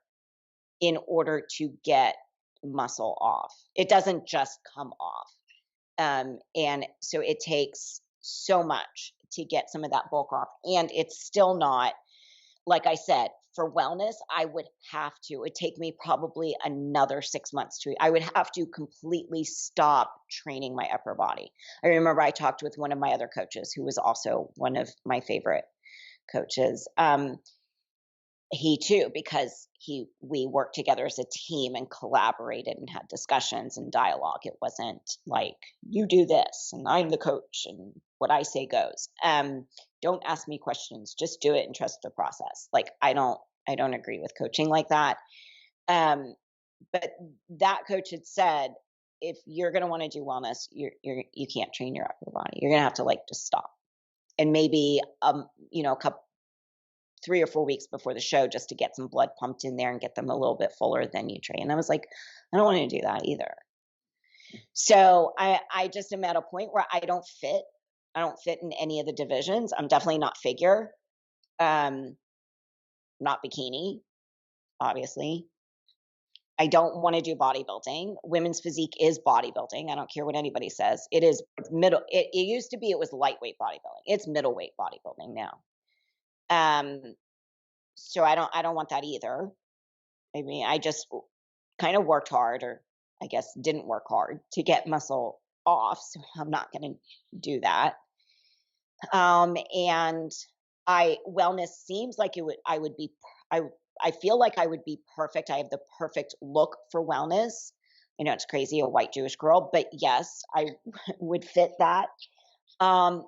in order to get muscle off. It doesn't just come off. And so it takes so much to get some of that bulk off. And it's still not, like I said, for wellness, I would have to, it would take me probably another 6 months I would have to completely stop training my upper body. I remember I talked with one of my other coaches who was also one of my favorite coaches. He too, because we worked together as a team and collaborated and had discussions and dialogue. It wasn't like you do this and I'm the coach and what I say goes. Don't ask me questions, just do it and trust the process. Like I don't agree with coaching like that. Um but that coach had said, if you're going to want to do wellness, you can't train your upper body. You're going to have to like just stop, and maybe a couple 3 or 4 weeks before the show just to get some blood pumped in there and get them a little bit fuller, than you train. And I was like, I don't want to do that either. So I just am at a point where I don't fit. I don't fit in any of the divisions. I'm definitely not figure, um, not bikini, obviously. I don't want to do bodybuilding. Women's physique is bodybuilding. I don't care what anybody says. It's middle. It used to be, it was lightweight bodybuilding. It's middleweight bodybuilding now. Um, so I don't want that either. I just kind of worked hard, or I guess didn't work hard to get muscle off. So I'm not going to do that. And wellness seems like I would be, I, I feel like I would be perfect. I have the perfect look for wellness. I know it's crazy, a white Jewish girl, but yes, I would fit that. Um,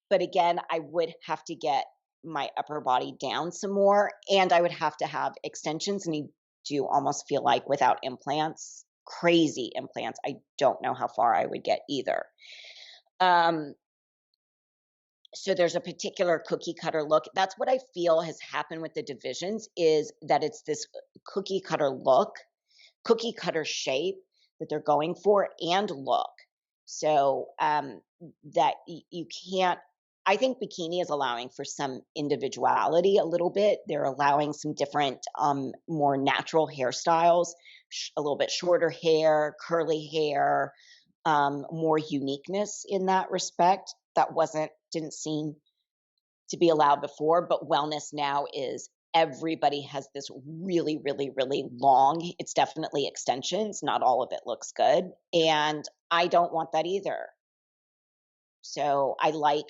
but again, I would have to get my upper body down some more, and I would have to have extensions, and you do almost feel like without implants, crazy implants, I don't know how far I would get either. Um, so there's a particular cookie cutter look. That's what I feel has happened with the divisions, is that it's this cookie cutter look, cookie cutter shape that they're going for, and look. So that you can't. I think bikini is allowing for some individuality a little bit. They're allowing some different, more natural hairstyles, a little bit shorter hair, curly hair, more uniqueness in that respect. That wasn't didn't seem to be allowed before, but wellness now is everybody has this really, really, really long, it's definitely extensions. Not all of it looks good. And I don't want that either. So I like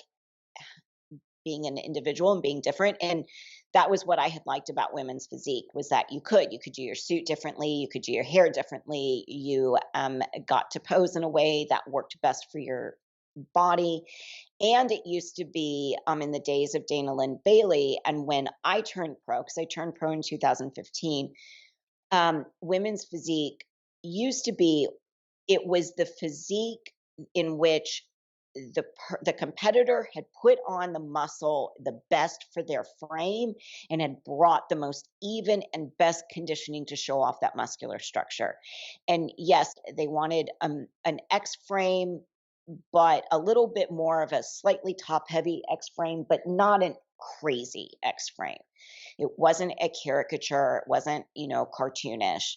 being an individual and being different. And that was what I had liked about women's physique, was that you could do your suit differently, you could do your hair differently, you got to pose in a way that worked best for your body. And it used to be, in the days of Dana Lynn Bailey, and when I turned pro, because I turned pro in 2015, women's physique used to be, it was the physique in which the competitor had put on the muscle the best for their frame, and had brought the most even and best conditioning to show off that muscular structure. And yes, they wanted an X frame, but a little bit more of a slightly top heavy X frame, but not an crazy X frame. It wasn't a caricature, it wasn't, cartoonish,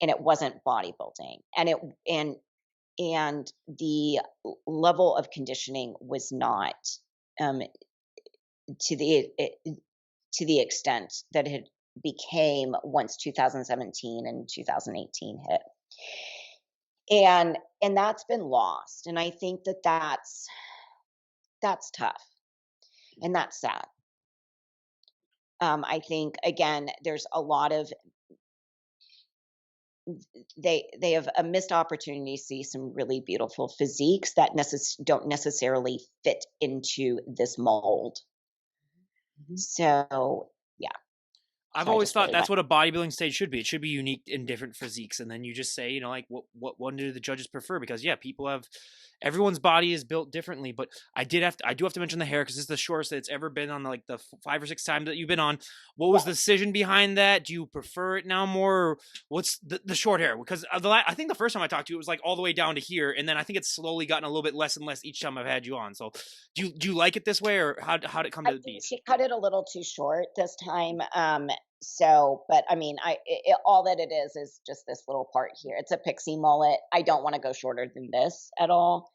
and it wasn't bodybuilding. And the level of conditioning was not, um, to the extent that it became once 2017 and 2018 hit. And that's been lost, and I think that that's tough, and that's sad. I think, again, there's a lot of, they have a missed opportunity to see some really beautiful physiques that don't necessarily fit into this mold. So yeah, I've so I always just thought really that's went. what a bodybuilding stage should be. It should be unique in different physiques, and then you just say, like, what one do the judges prefer? Because yeah, people have, everyone's body is built differently. But I do have to mention the hair, because it's the shortest that it's ever been on, like the 5 or 6 times that you've been on. What was the decision behind that? Do you prefer it now more? Or what's the short hair? Because I think the first time I talked to you, it was like all the way down to here, and then I think it's slowly gotten a little bit less and less each time I've had you on. So do you like it this way, or how did it come I to think be? she cut it a little too short this time. So, but I mean, all that it is just this little part here. It's a pixie mullet. I don't want to go shorter than this at all.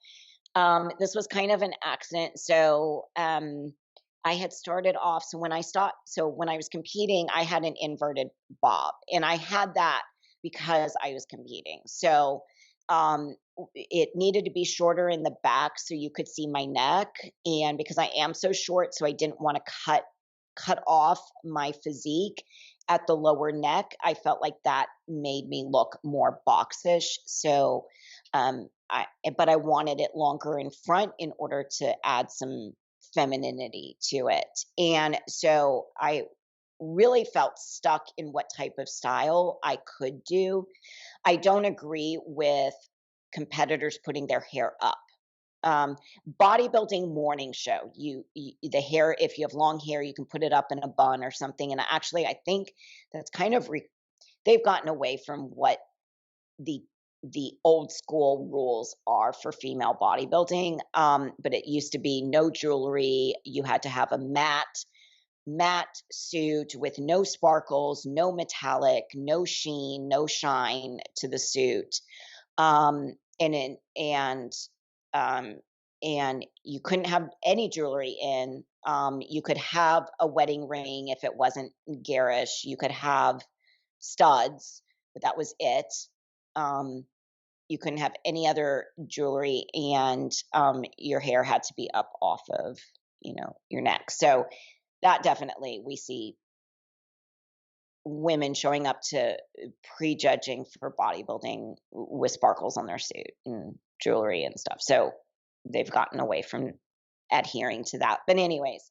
This was kind of an accident. So, I had started off. So when I was competing, I had an inverted bob, and I had that because I was competing. So, it needed to be shorter in the back so you could see my neck, and because I am so short, so I didn't want to cut off my physique at the lower neck. I felt like that made me look more boxish. So, but I wanted it longer in front in order to add some femininity to it. And so I really felt stuck in what type of style I could do. I don't agree with competitors putting their hair up. um, Bodybuilding morning show, the hair, if you have long hair, you can put it up in a bun or something. And actually, I think that's kind of they've gotten away from what the old school rules are for female bodybuilding. But it used to be no jewelry, you had to have a matte suit with no sparkles, no metallic, no sheen, no shine to the suit. um, and in, um, and you couldn't have any jewelry in. You could have a wedding ring if it wasn't garish. You could have studs, but that was it. Um, you couldn't have any other jewelry, and your hair had to be up off of your neck. So that definitely we see women showing up to prejudging for bodybuilding with sparkles on their suit and jewelry and stuff. So they've gotten away from adhering to that. But anyways,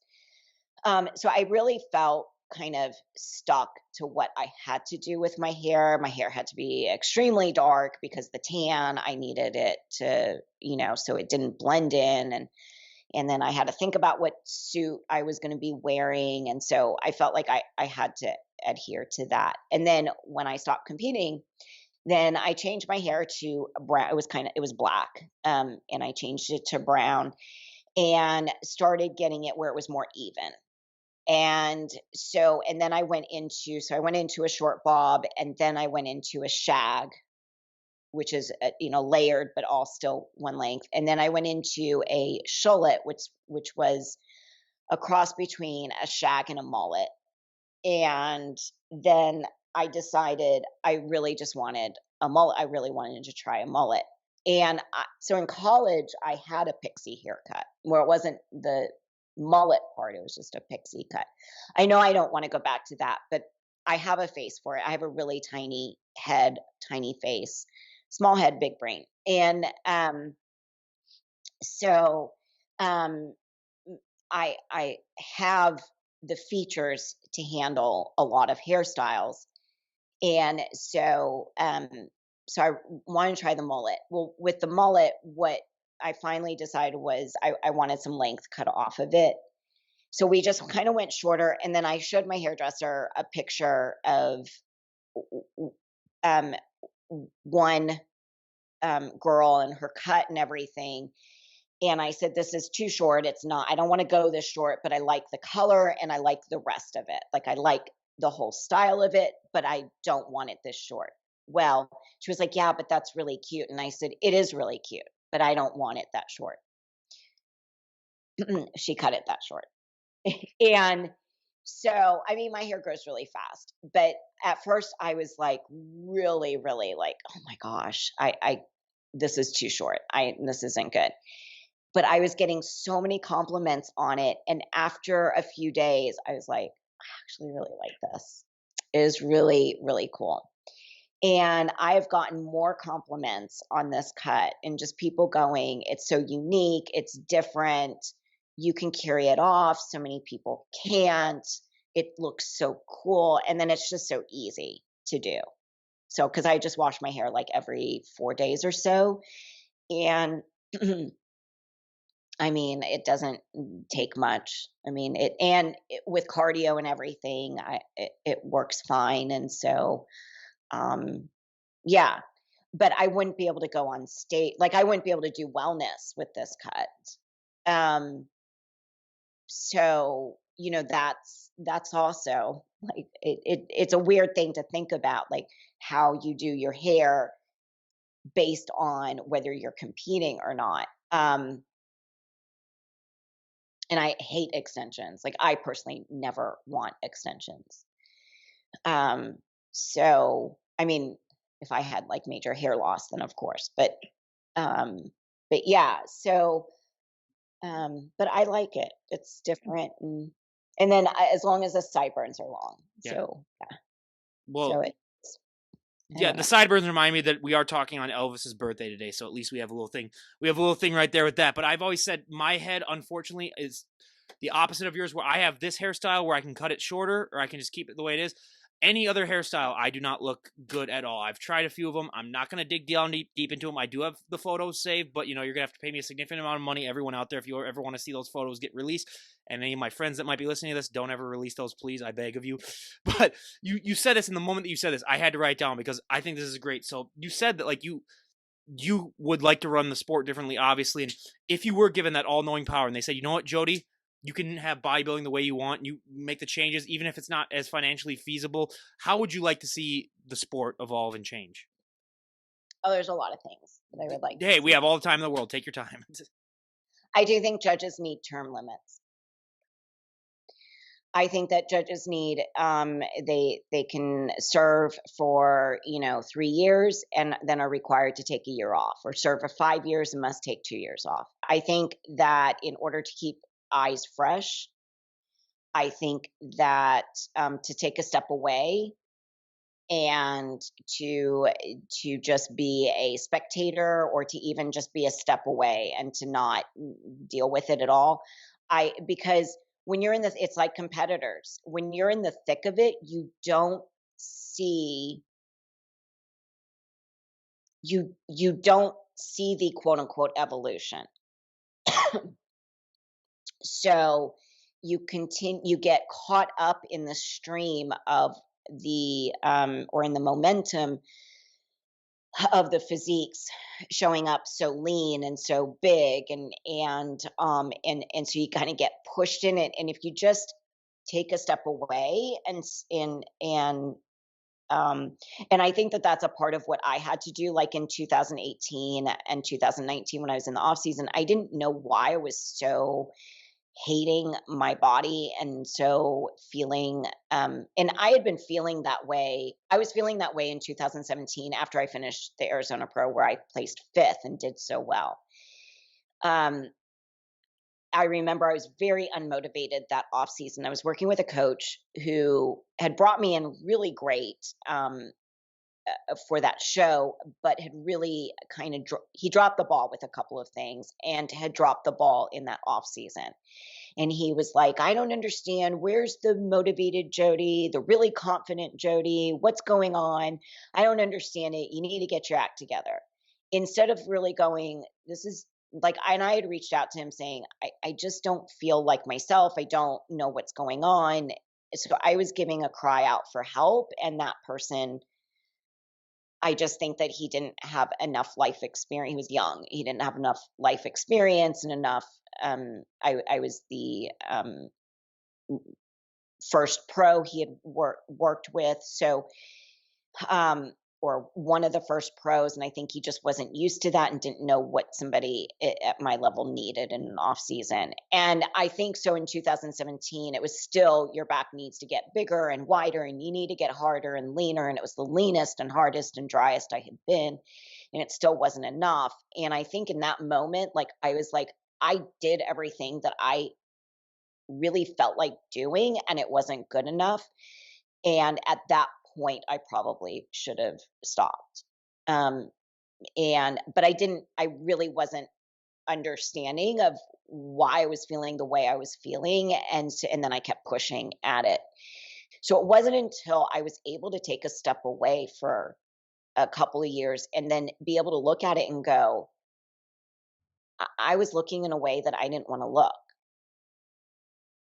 So I really felt kind of stuck to what I had to do with my hair. My hair had to be extremely dark because the tan, I needed it to, so it didn't blend in. And then I had to think about what suit I was going to be wearing. And so I felt like I had to adhere to that. And then when I stopped competing, then I changed my hair to brown. It was black. And I changed it to brown and started getting it where it was more even. And then I went into a short bob, and then I went into a shag, which is, layered, but all still one length. And then I went into a shullet, which was a cross between a shag and a mullet. And then I decided I really just wanted a mullet. I really wanted to try a mullet. So in college, I had a pixie haircut where it wasn't the mullet part, it was just a pixie cut. I know I don't want to go back to that, but I have a face for it. I have a really tiny head, tiny face, small head, big brain. And so um, I have the features to handle a lot of hairstyles. And so I wanted to try the mullet. Well, with the mullet, what I finally decided was I wanted some length cut off of it. So we just kind of went shorter. And then I showed my hairdresser a picture of um, one girl and her cut and everything. And I said, this is too short. It's not, I don't want to go this short, but I like the color and I like the rest of it. Like I like the whole style of it, but I don't want it this short. Well, she was like, yeah, but that's really cute. And I said, it is really cute, but I don't want it that short. She cut it that short. And so, I mean, my hair grows really fast, but at first I was like, really, really like, oh my gosh, this is too short. This isn't good. But I was getting so many compliments on it. And after a few days, I was like, I actually really like this. It is really, really cool. And I've gotten more compliments on this cut and just people going, it's so unique, it's different, you can carry it off, so many people can't. It looks so cool. And then it's just so easy to do. So, because I just wash my hair like every 4 days or so. And I mean, it doesn't take much. I mean, with cardio and everything, it works fine. And so, um, yeah, but I wouldn't be able to go on stage. Like I wouldn't be able to do wellness with this cut. So, that's also like, it's a weird thing to think about, like how you do your hair based on whether you're competing or not. And I hate extensions. Like I personally never want extensions. Um, so I mean, if I had like major hair loss, then of course, um, but yeah, so, but I like it. It's different. And then as long as the sideburns are long. Yeah. So yeah, Well, so it's, I yeah, don't the know. sideburns remind me that we are talking on Elvis's birthday today, so at least we have a little thing. We have a little thing right there with that. But I've always said my head, unfortunately, is the opposite of yours, where I have this hairstyle where I can cut it shorter or I can just keep it the way it is. Any other hairstyle, I do not look good at all. I've tried a few of them. I'm not going to dig down deep into them. I do have the photos saved, but you're going to have to pay me a significant amount of money. Everyone out there, if you ever want to see those photos get released, and any of my friends that might be listening to this, don't ever release those, please. I beg of you. But you said this, in the moment that you said this, I had to write down because I think this is great. So you said that like you would like to run the sport differently, obviously, and if you were given that all-knowing power, and they said, you know what, Jodi, you can have bodybuilding the way you want, you make the changes, even if it's not as financially feasible, how would you like to see the sport evolve and change? Oh, there's a lot of things that I would like to Hey, we see. have all the time in the world. Take your time. I do think judges need term limits. I think that judges need they can serve for 3 years and then are required to take a year off, or serve for 5 years and must take 2 years off. I think that in order to keep eyes fresh, I think that to take a step away and to just be a spectator, or to even just be a step away and to not deal with it at all. I Because when you're in this, it's like competitors. When you're in the thick of it, see you don't see the quote unquote evolution. So you get caught up in the stream of the or in the momentum of the physiques showing up so lean and so big, and so you kind of get pushed in it. And if you just take a step away um and I think that that's a part of what I had to do, like in 2018 and 2019 when I was in the off season. I didn't know why I was so hating my body and so feeling and I had been feeling that way. I was feeling that way in 2017 after I finished the Arizona Pro, where I placed 5th and did so well. um I remember I was very unmotivated that off season. I was working with a coach who had brought me in really great for that show, but had really kind of he dropped the ball with a couple of things and had dropped the ball in that off season. And he was like, I don't understand. Where's the motivated Jodi, the really confident Jodi? What's going on? I don't understand it. You need to get your act together. Instead of really going, this is like, and I had reached out to him saying, I just don't feel like myself. I don't know what's going on. So I was giving a cry out for help. And that person, I just think that he didn't have enough life experience. He was young. He didn't have enough life experience and enough. I was the first pro he had worked with, so or one of the first pros, and I think he just wasn't used to that and didn't know what somebody at my level needed in an off season. And I think so in 2017, it was still, your back needs to get bigger and wider, and you need to get harder and leaner. And it was the leanest and hardest and driest I had been, and it still wasn't enough. And I think in that moment, like I was like, I did everything that I really felt like doing, and it wasn't good enough. And at that point, I probably should have stopped. Um, but I really wasn't understanding of why I was feeling the way I was feeling. And then I kept pushing at it. So it wasn't until I was able to take a step away for a couple of years and then be able to look at it and go, I was looking in a way that I didn't want to look.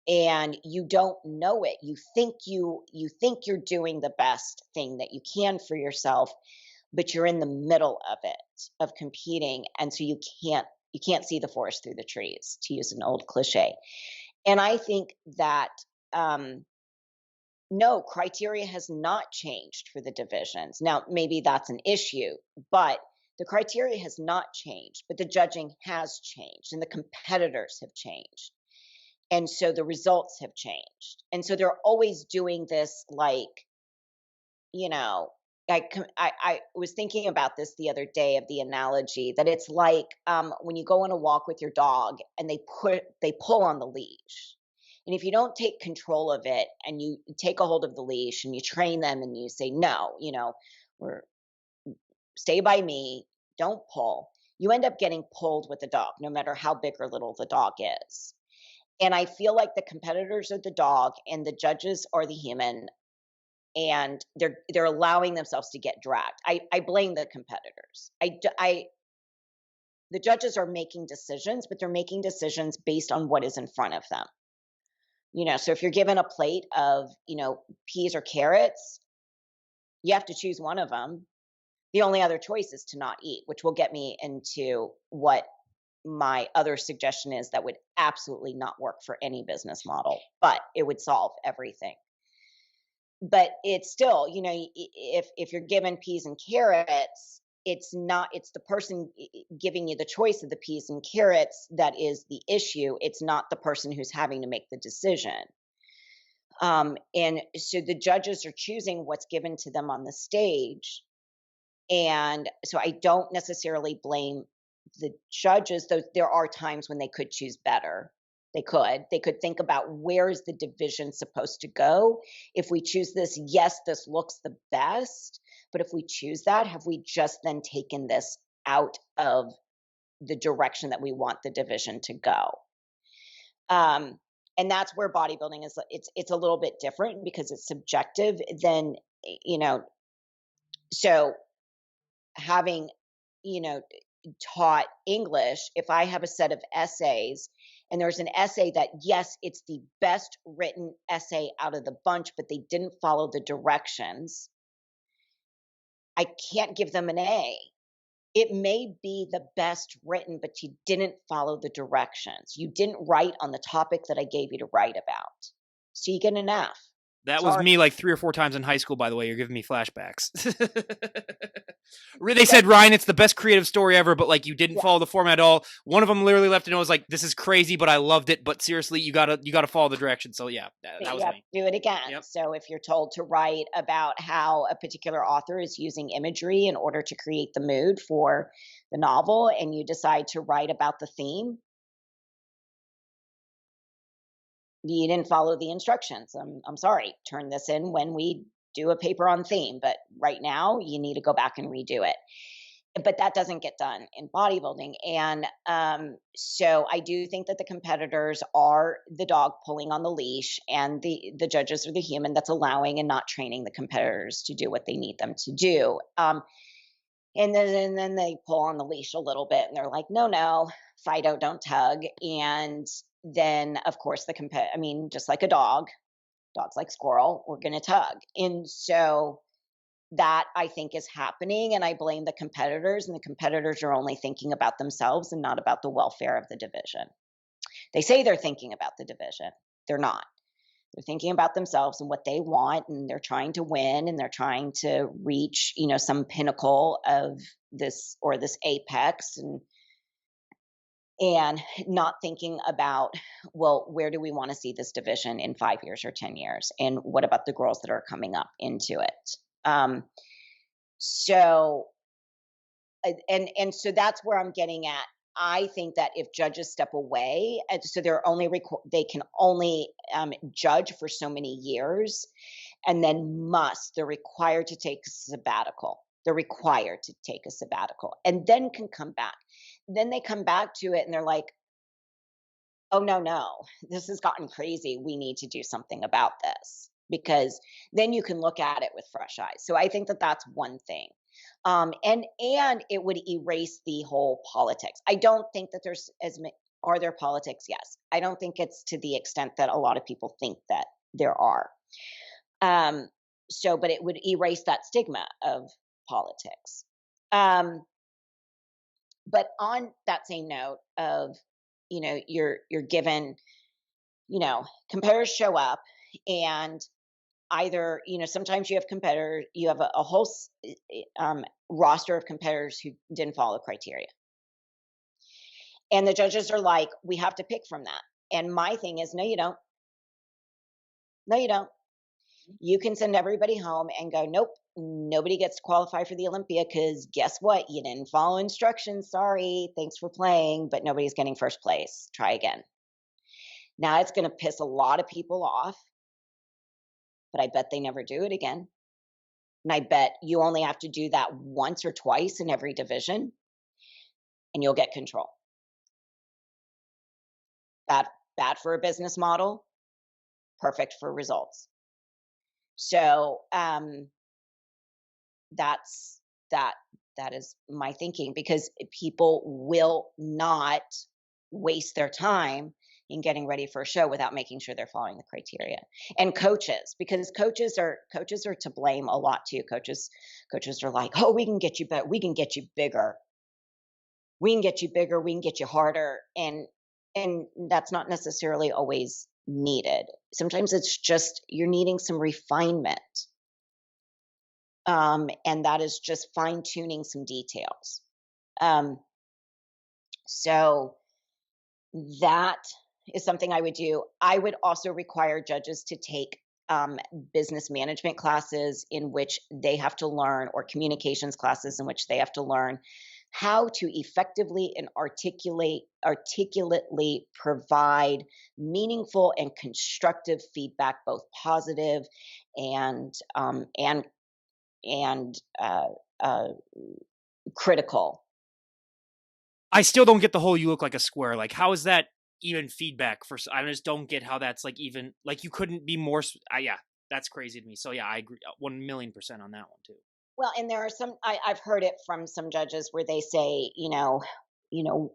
And you don't know it. You think you're doing the best thing that you can for yourself, but you're in the middle of it, of competing, and so you can't see the forest through the trees, to use an old cliche. And I think that no, criteria has not changed for the divisions. Now maybe that's an issue, but the criteria has not changed, but the judging has changed and the competitors have changed, and so the results have changed. And so they're always doing this, like, you know, I was thinking about this the other day, of the analogy that it's like when you go on a walk with your dog and they pull on the leash. And if you don't take control of it and you take a hold of the leash and you train them and you say, no, we're stay by me, don't pull, you end up getting pulled with the dog, no matter how big or little the dog is. And I feel like the competitors are the dog and the judges are the human, and they're allowing themselves to get dragged. I blame the competitors. The judges are making decisions, but they're making decisions based on what is in front of them. So if you're given a plate of, peas or carrots, you have to choose one of them. The only other choice is to not eat, which will get me into what my other suggestion is that would absolutely not work for any business model, but it would solve everything. But it's still, if you're given peas and carrots, it's the person giving you the choice of the peas and carrots that is the issue. It's not the person who's having to make the decision. And so the judges are choosing what's given to them on the stage. And so I don't necessarily blame the judges, though there are times when they could choose better. They could think about, where is the division supposed to go? If we choose this, yes, this looks the best. But if we choose that, have we just then taken this out of the direction that we want the division to go? And that's where bodybuilding is, it's a little bit different because it's subjective than, you know, so having, you know, taught English, if I have a set of essays and there's an essay that, yes, it's the best written essay out of the bunch, but they didn't follow the directions, I can't give them an A. It may be the best written, but you didn't follow the directions. You didn't write on the topic that I gave you to write about. So you get an F. That was Sorry. me like 3 or 4 times in high school, by the way. You're giving me flashbacks. They said, Ryan, it's the best creative story ever, but like you didn't follow the format at all. One of them literally left a note, was like, this is crazy, but I loved it. But seriously, you gotta follow the direction. So yeah, that was me. Do it again. Yep. So if you're told to write about how a particular author is using imagery in order to create the mood for the novel, and you decide to write about the theme, you didn't follow the instructions. I'm sorry. Turn this in when we do a paper on theme, but right now you need to go back and redo it. But that doesn't get done in bodybuilding. And so I do think that the competitors are the dog pulling on the leash, and the judges are the human that's allowing and not training the competitors to do what they need them to do. And then they pull on the leash a little bit and they're like, no, Fido, don't tug. And then, of course, just like a dog, dogs like squirrel, we're going to tug. And so that, I think, is happening. And I blame the competitors, and the competitors are only thinking about themselves and not about the welfare of the division. They say they're thinking about the division. They're not. They're thinking about themselves and what they want, and they're trying to win, and they're trying to reach, some pinnacle of this, or this apex, and not thinking about, well, where do we want to see this division in 5 years or 10 years? And what about the girls that are coming up into it? So, and so that's where I'm getting at. I think that if judges step away, and so they can only judge for so many years, and then they're required to take a sabbatical. They're required to take a sabbatical, and then can come back. Then they come back to it, and they're like, "Oh no, this has gotten crazy. We need to do something about this." Because then you can look at it with fresh eyes. So I think that that's one thing. And it would erase the whole politics. I don't think that there's are there politics? Yes. I don't think it's to the extent that a lot of people think that there are. But it would erase that stigma of politics. But on that same note of, you're given, competitors show up, and either, sometimes you have a whole roster of competitors who didn't follow criteria. And the judges are like, we have to pick from that. And my thing is, no, you don't. No, you don't. You can send everybody home and go, nope, nobody gets to qualify for the Olympia because guess what? You didn't follow instructions. Sorry. Thanks for playing, but nobody's getting first place. Try again. Now it's going to piss a lot of people off, but I bet they never do it again. And I bet you only have to do that once or twice in every division, and you'll get control. Bad for a business model, perfect for results. So that's that is my thinking, because people will not waste their time in getting ready for a show without making sure they're following the criteria. And coaches, because coaches are to blame a lot too. Coaches are like, oh, we can get you better, we can get you bigger, we can get you bigger, we can get you harder, and that's not necessarily always needed. Sometimes it's just you're needing some refinement, and that is just fine tuning some details. So that is something I would do. I would also require judges to take business management classes in which they have to learn, or communications classes in which they have to learn how to effectively and articulately provide meaningful and constructive feedback, both positive and critical. I still don't get the whole "you look like a square." Like, how is that even feedback for, I just don't get how that's like, even like you couldn't be more, yeah, that's crazy to me. So yeah, I agree 1,000,000% on that one too. Well, and there are some, I've heard it from some judges where they say,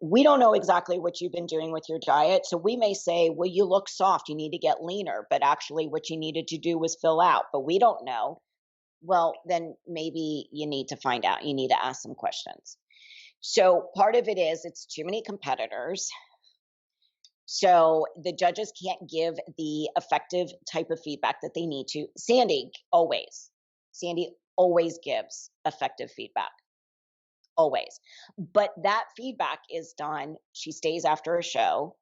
we don't know exactly what you've been doing with your diet. So we may say, well, you look soft, you need to get leaner, but actually what you needed to do was fill out, but we don't know. Well, then maybe you need to find out. You need to ask some questions. So part of it is it's too many competitors. So the judges can't give the effective type of feedback that they need to. Sandy always gives effective feedback, always. But that feedback is done, she stays after a show.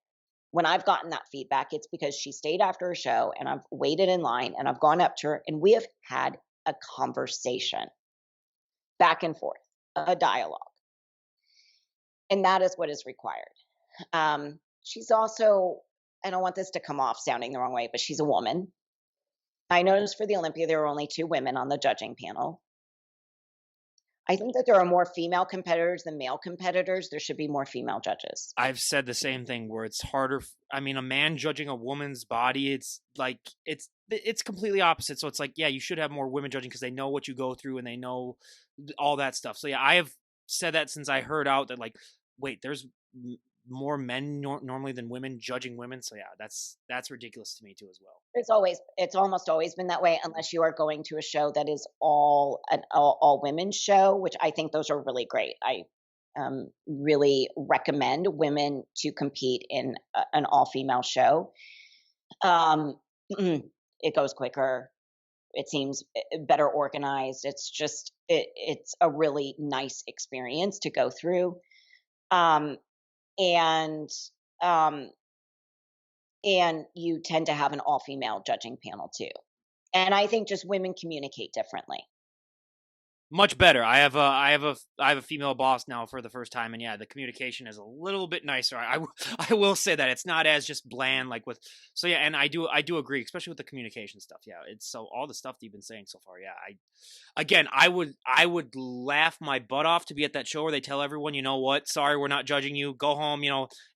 When I've gotten that feedback, it's because she stayed after a show and I've waited in line and I've gone up to her and we have had a conversation back and forth, a dialogue. And that is what is required. She's also, I don't want this to come off sounding the wrong way, but she's a woman. I noticed for the Olympia, there were only 2 women on the judging panel. I think that there are more female competitors than male competitors. There should be more female judges. I've said the same thing where it's harder. I mean, a man judging a woman's body, it's like, it's completely opposite. So it's like, yeah, you should have more women judging because they know what you go through and they know all that stuff. So yeah, I have said that since I heard out that, like, wait, there's more men normally than women judging women. So yeah, that's ridiculous to me too as well. It's almost always been that way, unless you are going to a show that is an all women show, which I think those are really great. I really recommend women to compete in an all female show. It goes quicker. It seems better organized. It's just it's a really nice experience to go through. And you tend to have an all female judging panel too. And I think just women communicate differently. Much better. I have a female boss now for the first time, and yeah, the communication is a little bit nicer. I will say that it's not as just bland like with. So yeah, and I do agree, especially with the communication stuff. Yeah, it's so all the stuff that you've been saying so far. Yeah, I would laugh my butt off to be at that show where they tell everyone, you know what, sorry, we're not judging you. Go home.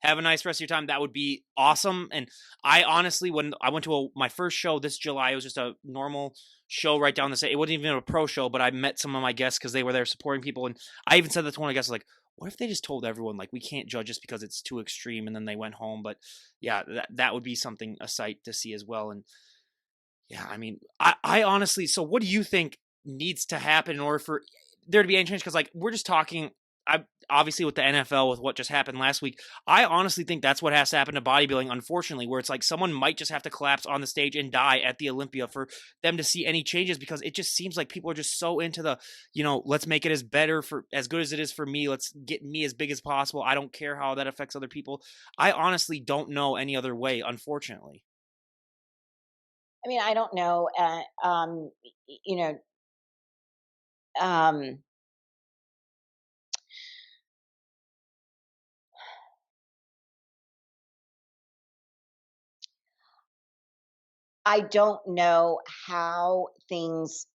Have a nice rest of your time. That would be awesome. And I honestly, when I went to my first show this July, it was just a normal show right down the state. It wasn't even a pro show, but I met some of my guests because they were there supporting people. And I even said that to one of the guests, like, what if they just told everyone, like, we can't judge just because it's too extreme, and then they went home? But yeah, that would be something, a sight to see as well. And yeah, I mean, I honestly, so what do you think needs to happen in order for there to be any change? Because like we're just talking, obviously with the NFL, with what just happened last week, I honestly think that's what has to happen to bodybuilding, unfortunately, where it's like someone might just have to collapse on the stage and die at the Olympia for them to see any changes, because it just seems like people are just so into the, let's make it as good as it is for me. Let's get me as big as possible. I don't care how that affects other people. I honestly don't know any other way, unfortunately. I mean, I don't know. You know, um, I don't know how things,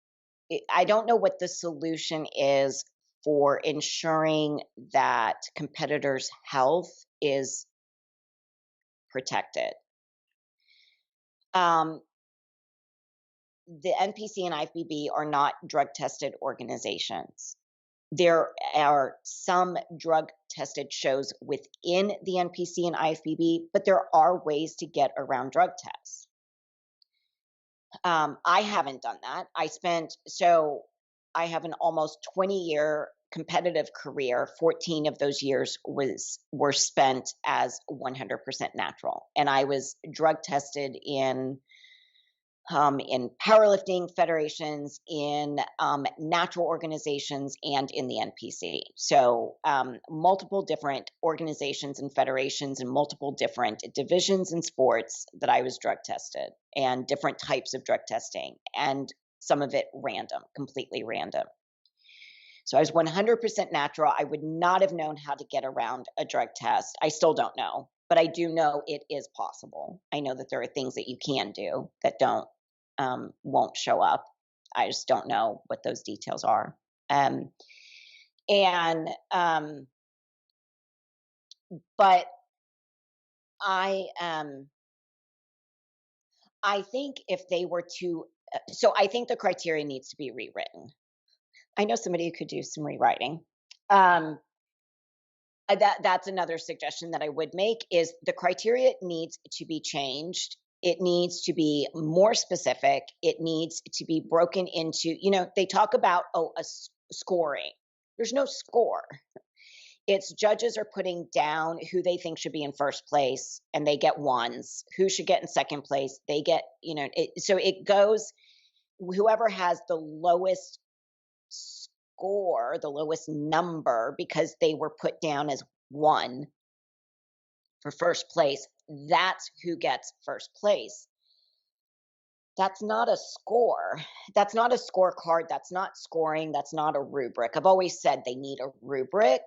I don't know what the solution is for ensuring that competitors' health is protected. The NPC and IFBB are not drug tested organizations. There are some drug tested shows within the NPC and IFBB, but there are ways to get around drug tests. I haven't done that. I have an almost 20-year competitive career. 14 of those years were spent as 100% natural, and I was drug tested in powerlifting federations, in natural organizations, and in the NPC. So multiple different organizations and federations and multiple different divisions and sports that I was drug tested, and different types of drug testing, and some of it random, completely random. So I was 100% natural. I would not have known how to get around a drug test. I still don't know, but I do know it is possible. I know that there are things that you can do that won't show up. I just don't know what those details are. But I think if they were to, so I think the criteria needs to be rewritten. I know somebody who could do some rewriting. Um, that's another suggestion that I would make is the criteria needs to be changed. It needs to be more specific. It needs to be broken into, they talk about, scoring. There's no score. It's judges are putting down who they think should be in first place and they get ones. Who should get in second place? They get, so it goes, whoever has the lowest score, the lowest number, because they were put down as one for first place, that's who gets first place. That's not a score. That's not a scorecard. That's not scoring. That's not a rubric. I've always said they need a rubric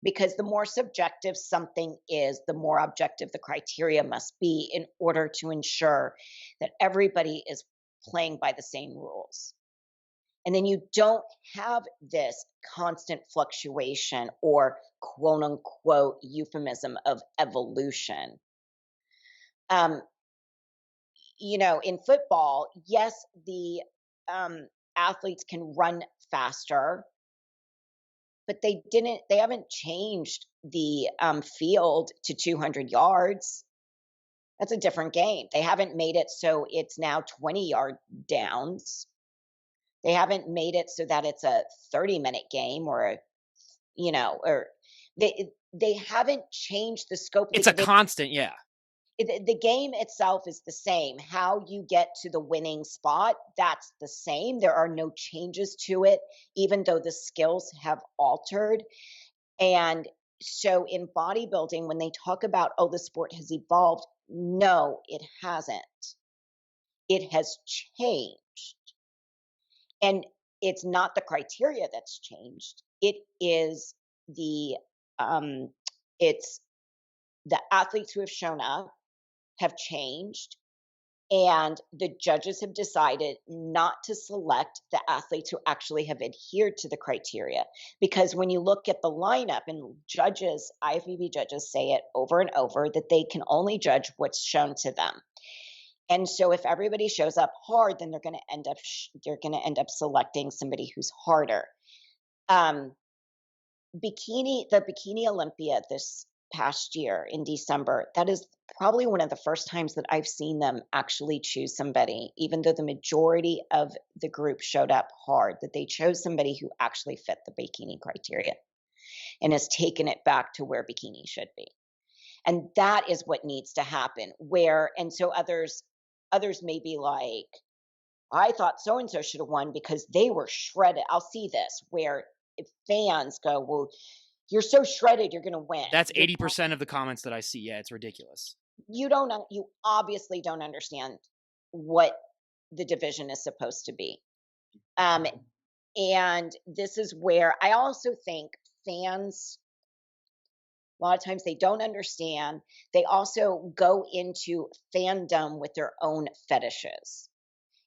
because the more subjective something is, the more objective the criteria must be in order to ensure that everybody is playing by the same rules. And then you don't have this constant fluctuation or quote unquote euphemism of evolution. In football, yes, the athletes can run faster, but they haven't changed the field to 200 yards. That's a different game. They haven't made it so it's now 20-yard downs. They haven't made it so that it's a 30-minute game or they haven't changed the scope. It's a constant, yeah. The game itself is the same. How you get to the winning spot, that's the same. There are no changes to it, even though the skills have altered. And so in bodybuilding, when they talk about, the sport has evolved, no, it hasn't. It has changed. And it's not the criteria that's changed. It is it's the athletes who have shown up have changed, and the judges have decided not to select the athletes who actually have adhered to the criteria. Because when you look at the lineup, and judges, IFBB judges say it over and over, that they can only judge what's shown to them. And so if everybody shows up hard, then they're going to end up selecting somebody who's harder. The Bikini Olympia this past year in December, that is probably one of the first times that I've seen them actually choose somebody, even though the majority of the group showed up hard, that they chose somebody who actually fit the bikini criteria and has taken it back to where bikini should be. And that is what needs to happen. And so others may be like, I thought so-and-so should have won because they were shredded. I'll see this where if fans go, well, you're so shredded, you're going to win. That's 80% of the comments that I see. Yeah, it's ridiculous. You obviously don't understand what the division is supposed to be. And this is where I also think fans, a lot of times they don't understand. They also go into fandom with their own fetishes.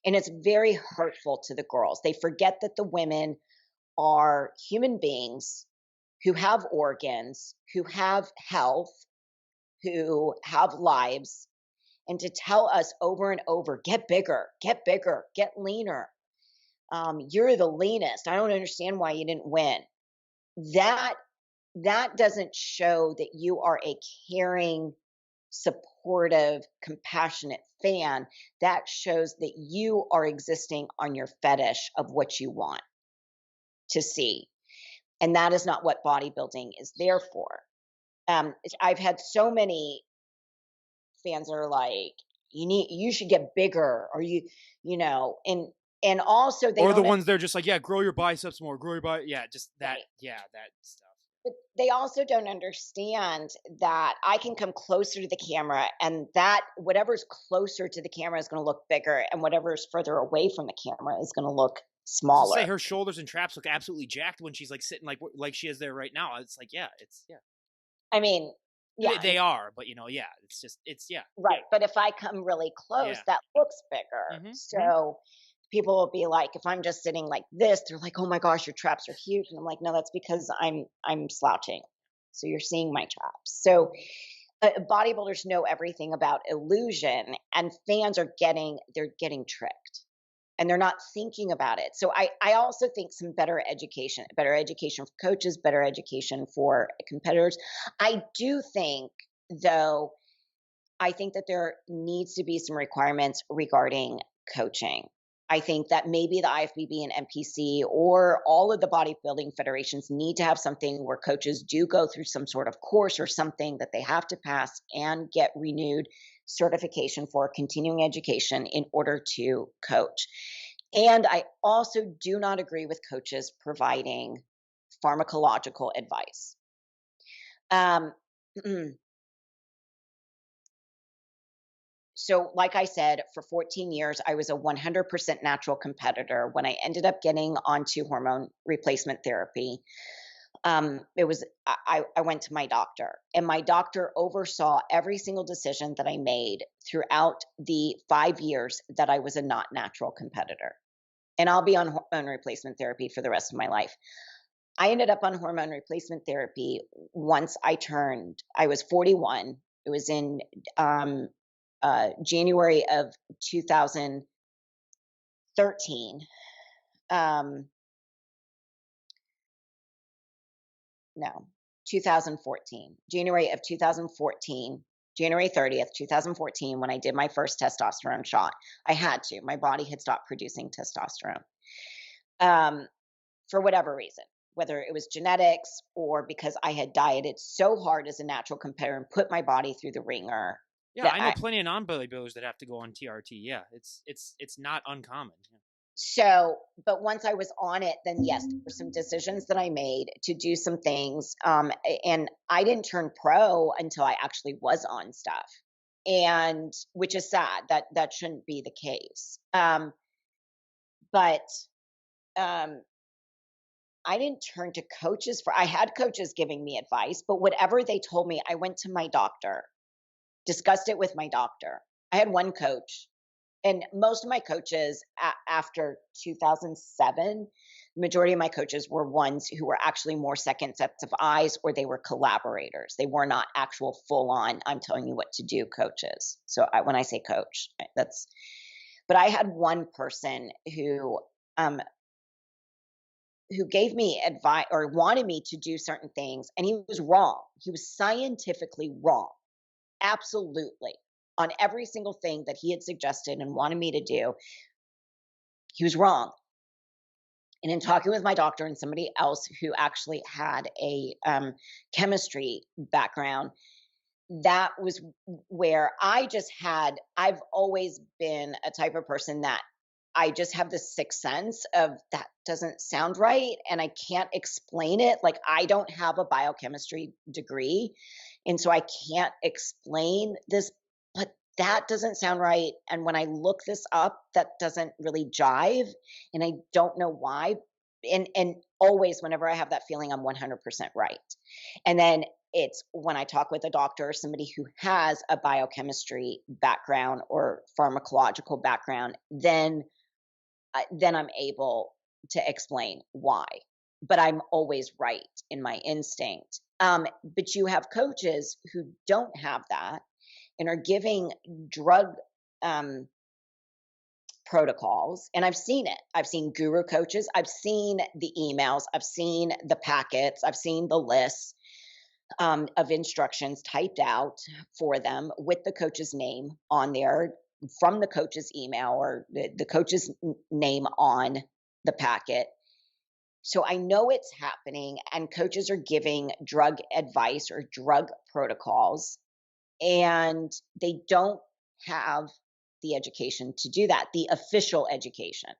And it's very hurtful to the girls. They forget that the women are human beings who have organs, who have health, who have lives, and to tell us over and over, get bigger, get leaner. You're the leanest. I don't understand why you didn't win. That doesn't show that you are a caring, supportive, compassionate fan. That shows that you are existing on your fetish of what you want to see. And that is not what bodybuilding is there for. I've had so many fans that are like, you should get bigger, or and also or the ones they're just like, yeah, grow your biceps more, yeah, just that, right. Yeah, that stuff. But they also don't understand that I can come closer to the camera, and that whatever's closer to the camera is going to look bigger, and whatever's further away from the camera is going to look smaller. Say her shoulders and traps look absolutely jacked when she's like sitting like she is there right now. It's like, yeah, it's yeah. I mean, yeah, they are, but yeah, it's yeah. Right, but if I come really close, that looks bigger. Mm-hmm. So people will be like, if I'm just sitting like this, they're like, oh my gosh, your traps are huge. And I'm like, no, that's because I'm slouching. So you're seeing my traps. So bodybuilders know everything about illusion, and fans are getting tricked, and they're not thinking about it. So I also think some better education for coaches, better education for competitors. I do think, though, I think that there needs to be some requirements regarding coaching. I think that maybe the IFBB and NPC or all of the bodybuilding federations need to have something where coaches do go through some sort of course or something that they have to pass and get renewed certification for continuing education in order to coach. And I also do not agree with coaches providing pharmacological advice. Um, So, like I said, for 14 years, I was a 100% natural competitor. When I ended up getting onto hormone replacement therapy, I went to my doctor, and my doctor oversaw every single decision that I made throughout the 5 years that I was a not natural competitor. And I'll be on hormone replacement therapy for the rest of my life. I ended up on hormone replacement therapy once I was 41. It was in January of 2013. Um, no, 2014. January of 2014. January 30th, 2014, when I did my first testosterone shot. I had to. My body had stopped producing testosterone. For whatever reason, whether it was genetics or because I had dieted so hard as a natural competitor and put my body through the ringer. Yeah, I know plenty of non-bodybuilders that have to go on TRT. Yeah, it's not uncommon. So, but once I was on it, then yes, there were some decisions that I made to do some things. And I didn't turn pro until I actually was on stuff, and which is sad. That shouldn't be the case. But I didn't turn to coaches I had coaches giving me advice, but whatever they told me, I went to my doctor, discussed it with my doctor. I had one coach, and most of my coaches after 2007, the majority of my coaches were ones who were actually more second sets of eyes, or they were collaborators. They were not actual full on, I'm telling you what to do coaches. So when I say coach, but I had one person who gave me advice or wanted me to do certain things, and he was wrong. He was scientifically wrong. Absolutely. On every single thing that he had suggested and wanted me to do, he was wrong. And in talking with my doctor and somebody else who actually had a chemistry background, that was where I've always been a type of person that I just have this sixth sense of that doesn't sound right, and I can't explain it. Like, I don't have a biochemistry degree, and so I can't explain this, but that doesn't sound right. And when I look this up, that doesn't really jive, and I don't know why. And always, whenever I have that feeling, I'm 100% right. And then it's when I talk with a doctor or somebody who has a biochemistry background or pharmacological background, then I'm able to explain why. But I'm always right in my instinct. But you have coaches who don't have that and are giving drug protocols. And I've seen it. I've seen guru coaches. I've seen the emails. I've seen the packets. I've seen the lists of instructions typed out for them with the coach's name on there, from the coach's email, or the coach's name on the packet. So I know it's happening, and coaches are giving drug advice or drug protocols, and they don't have the education to do that, the official education.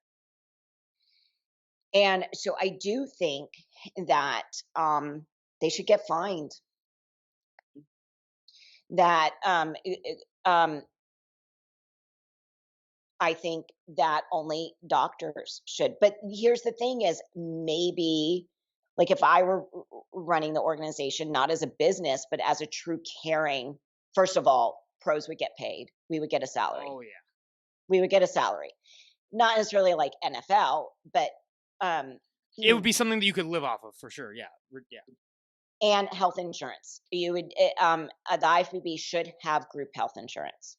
And so I do think that they should get fined. That I think that only doctors should. But here's the thing is, maybe, like, if I were running the organization, not as a business, but as a true caring, first of all, pros would get paid. We would get a salary. Oh yeah. We would get a salary. Not necessarily like NFL, but It would be something that you could live off of for sure. Yeah. Yeah. and health insurance. The IFBB should have group health insurance,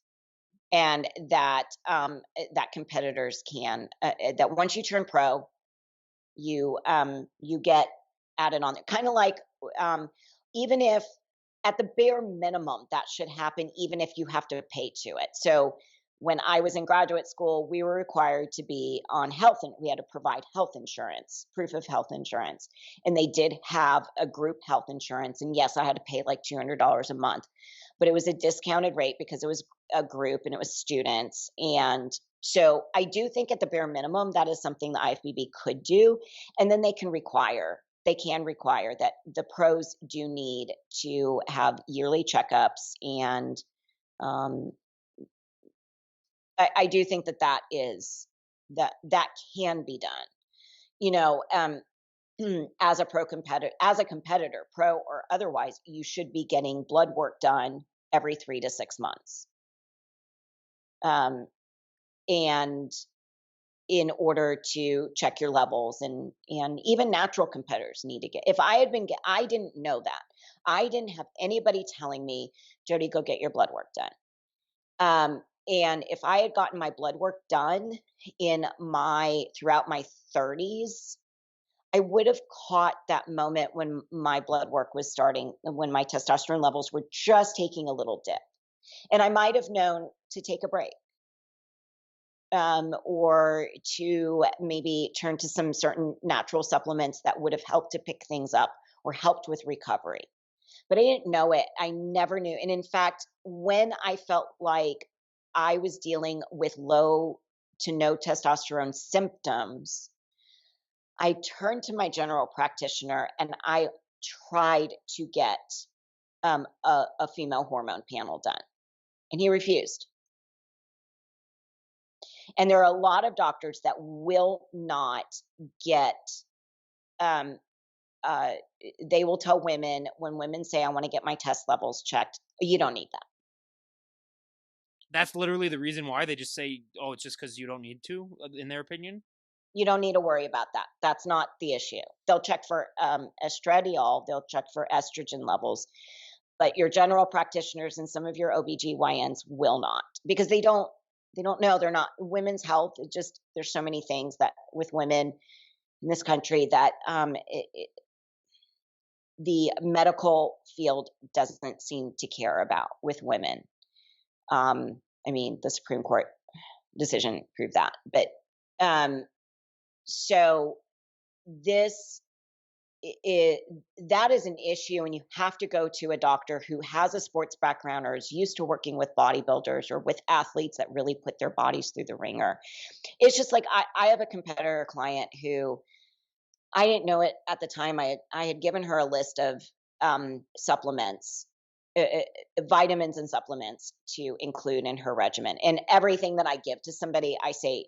and that competitors can that once you turn pro, you get added on there. Kind of like um, even if at the bare minimum that should happen, even if you have to pay to it. So when I was in graduate school, we were required to be on health, and we had to provide health insurance, proof of health insurance. And they did have a group health insurance. And yes, I had to pay like $200 a month, but it was a discounted rate because it was a group and it was students. And so I do think at the bare minimum, that is something the IFBB could do. And then they can require that the pros do need to have yearly checkups. And um, I do think that can be done. You know, as a competitor, pro or otherwise, you should be getting blood work done every 3 to 6 months. And in order to check your levels, and even natural competitors need to get, if I had been, I didn't know that. I didn't have anybody telling me, Jodi, go get your blood work done. And if I had gotten my blood work done throughout my 30s, I would have caught that moment when my blood work was starting, when my testosterone levels were just taking a little dip. And I might have known to take a break, or to maybe turn to some certain natural supplements that would have helped to pick things up or helped with recovery. But I didn't know it. I never knew. And in fact, when I felt like I was dealing with low to no testosterone symptoms, I turned to my general practitioner and I tried to get a female hormone panel done, and he refused. And there are a lot of doctors that will not get, um, uh, they will tell women, when women say, I want to get my test levels checked, you don't need that. That's literally the reason why they just say, "Oh, it's just because you don't need to," in their opinion. You don't need to worry about that. That's not the issue. They'll check for estradiol, they'll check for estrogen levels, but your general practitioners and some of your OBGYNs will not, because they don't know. They're not women's health. It just, there's so many things that with women in this country that the medical field doesn't seem to care about with women. I mean, the Supreme Court decision proved that. But um, so this that is an issue, and you have to go to a doctor who has a sports background or is used to working with bodybuilders or with athletes that really put their bodies through the ringer. It's just like I have a competitor client who, I didn't know it at the time. I had given her a list of supplements, vitamins and supplements to include in her regimen. And everything that I give to somebody, I say,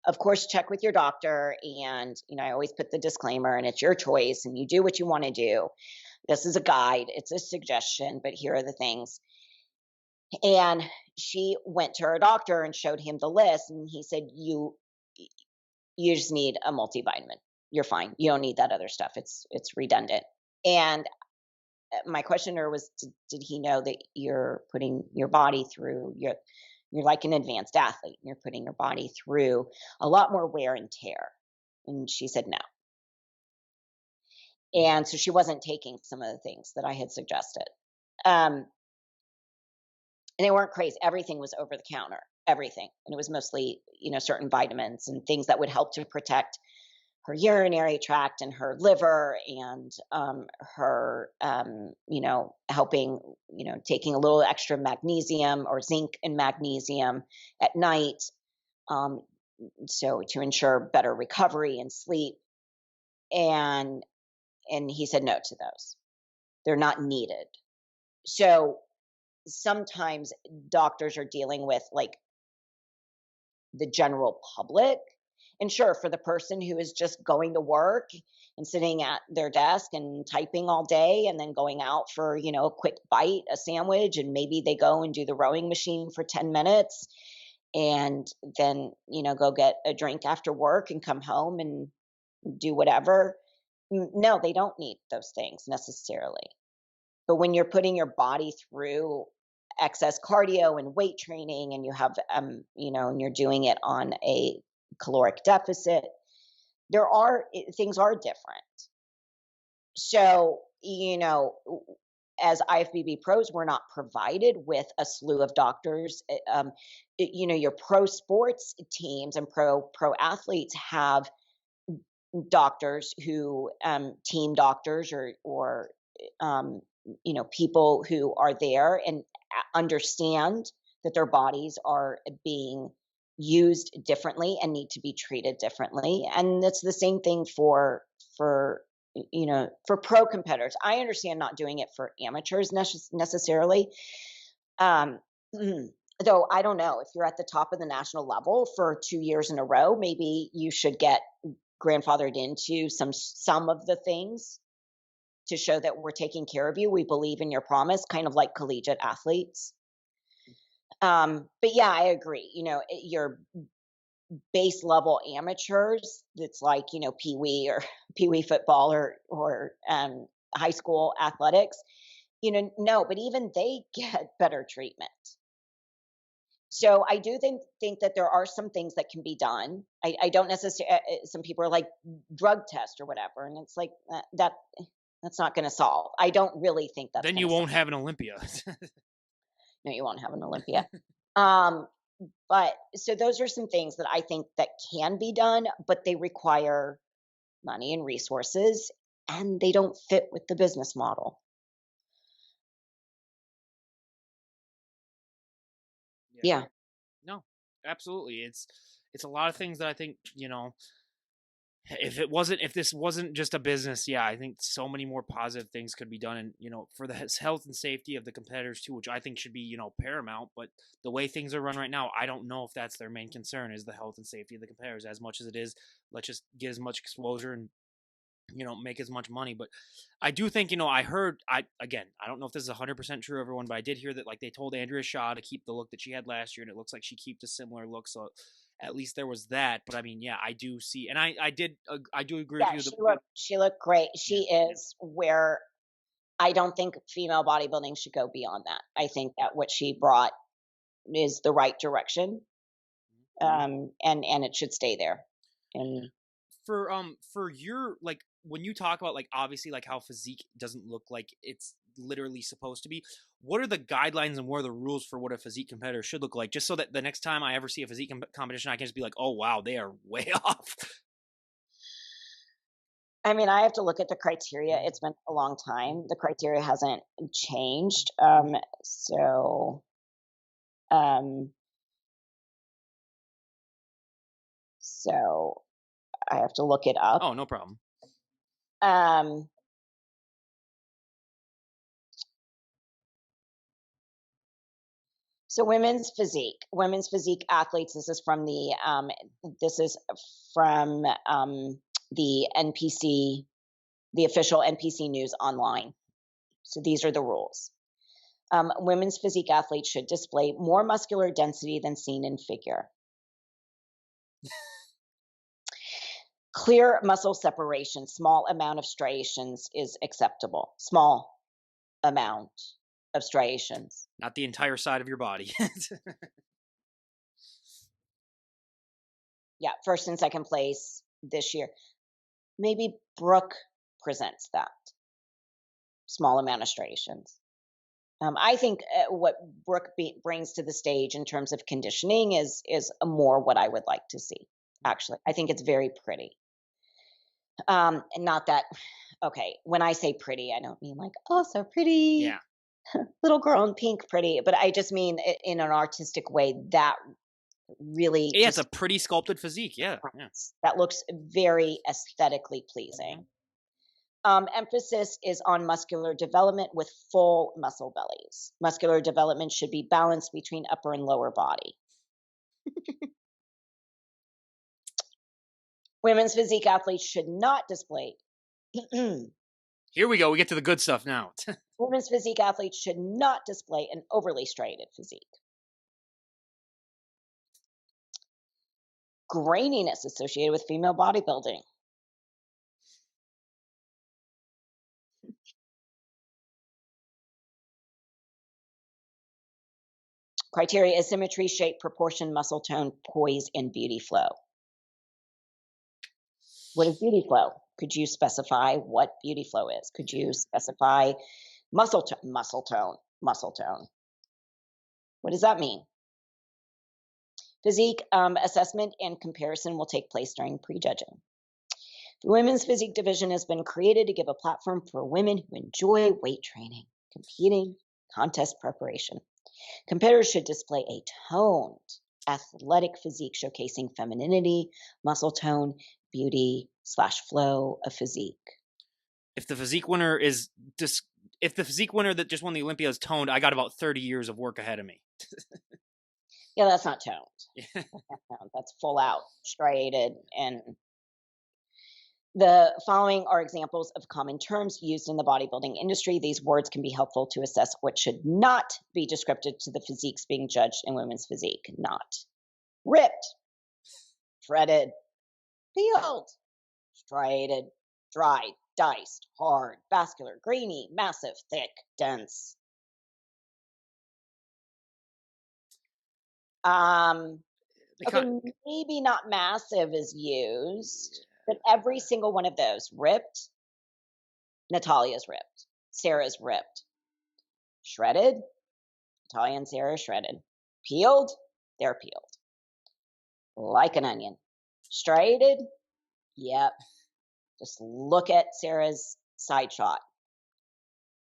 of course, check with your doctor. And, I always put the disclaimer, and it's your choice and you do what you want to do. This is a guide, it's a suggestion, but here are the things. And she went to her doctor and showed him the list. And he said, you just need a multivitamin. You're fine. You don't need that other stuff. It's redundant. And my questioner was, did he know that you're putting your body through you're like an advanced athlete. You're putting your body through a lot more wear and tear. And she said no. And so she wasn't taking some of the things that I had suggested. And they weren't crazy. Everything was over the counter, everything. And it was mostly, certain vitamins and things that would help to protect her urinary tract and her liver, and her, helping, taking a little extra magnesium or zinc and magnesium at night. So to ensure better recovery and sleep. And he said no to those. They're not needed. So sometimes doctors are dealing with like the general public. And sure, for the person who is just going to work and sitting at their desk and typing all day and then going out for, a quick bite, a sandwich, and maybe they go and do the rowing machine for 10 minutes and then, go get a drink after work and come home and do whatever. No, they don't need those things necessarily. But when you're putting your body through excess cardio and weight training and you have, and you're doing it on a caloric deficit, things are different. So, as IFBB pros, we're not provided with a slew of doctors. Your pro sports teams and pro athletes have doctors who, team doctors or people who are there and understand that their bodies are being used differently and need to be treated differently. And it's the same thing for for pro competitors. I understand not doing it for amateurs necessarily. Um, though I don't know if you're at the top of the national level for 2 years in a row, maybe you should get grandfathered into some of the things to show that we're taking care of you. We believe in your promise, kind of like collegiate athletes. But yeah, I agree. Your base level amateurs, that's like, pee wee or pee wee football or high school athletics, no, but even they get better treatment. So I do think that there are some things that can be done. I don't necessarily. Some people are like drug test or whatever, and it's like that's not going to solve. I don't really think that's Then going you to solve. won't have an Olympia. No, you won't have an Olympia. um, but so those are some things that I think that can be done, but they require money and resources, and they don't fit with the business model. Yeah. Yeah. No, absolutely. It's a lot of things that I think, if this wasn't just a business, yeah, I think so many more positive things could be done, and for the health and safety of the competitors too, which I think should be paramount. But the way things are run right now, I don't know if that's their main concern, is the health and safety of the competitors, as much as it is let's just get as much exposure and make as much money. But I do think, I heard, I don't know if this is 100% true, everyone, but I did hear that, like, they told Andrea Shaw to keep the look that she had last year, and it looks like she keeps a similar look. So at least there was that. But I mean, yeah, I do see, and I do agree with Yeah, you. she looked great. Yeah, She is where I don't think female bodybuilding should go beyond that. I think that what she brought is the right direction, and it should stay there. And for your, like, when you talk about, like, obviously, like, how physique doesn't look like it's literally supposed to be, what are the guidelines and what are the rules for what a physique competitor should look like, just so that the next time I ever see a physique competition, I can just be like, oh wow, they are way off. I mean, I have to look at the criteria. It's been a long time. The criteria hasn't changed. So, um, so I have to look it up. Oh, no problem. Um, so women's physique athletes. This is from the NPC, the official NPC News Online. So these are the rules. Women's physique athletes should display more muscular density than seen in figure. Clear muscle separation, small amount of striations is acceptable. Small amount of striations. Not the entire side of your body. Yeah, first and second place this year. Maybe Brooke presents that small amount of striations. I think what Brooke brings to the stage in terms of conditioning is more what I would like to see. Actually, I think it's very pretty. And not that, okay, when I say pretty, I don't mean like, oh, so pretty, Yeah. little girl in pink pretty, but I just mean in an artistic way that really Yeah, it's a just pretty sculpted physique. Yeah. Yeah. that looks very aesthetically pleasing. Emphasis is on muscular development with full muscle bellies. Muscular development should be balanced between upper and lower body. Women's physique athletes should not display. Here we go. We get to the good stuff now. Women's physique athletes should not display an overly striated physique. Graininess associated with female bodybuilding. Criteria is symmetry, shape, proportion, muscle tone, poise, and beauty flow. What is beauty flow? Could you specify what beauty flow is? Could you specify muscle tone? Muscle tone. Muscle tone. What does that mean? Physique assessment and comparison will take place during prejudging. The Women's Physique Division has been created to give a platform for women who enjoy weight training, competing, contest preparation. Competitors should display a toned, athletic physique showcasing femininity, muscle tone, beauty / flow of physique. If the physique winner that just won the Olympia is toned, I got about 30 years of work ahead of me. Yeah, that's not toned. That's full out, striated, and the following are examples of common terms used in the bodybuilding industry. These words can be helpful to assess what should not be descriptive to the physiques being judged in women's physique. Not ripped, shredded, peeled, striated, dry, diced, hard, vascular, grainy, massive, thick, dense. Okay, maybe not massive is used, but every single one of those. Ripped, Natalia's ripped. Sarah's ripped. Shredded, Natalia and Sarah shredded. Peeled, they're peeled. Like an onion. Striated, yep. Just look at Sarah's side shot.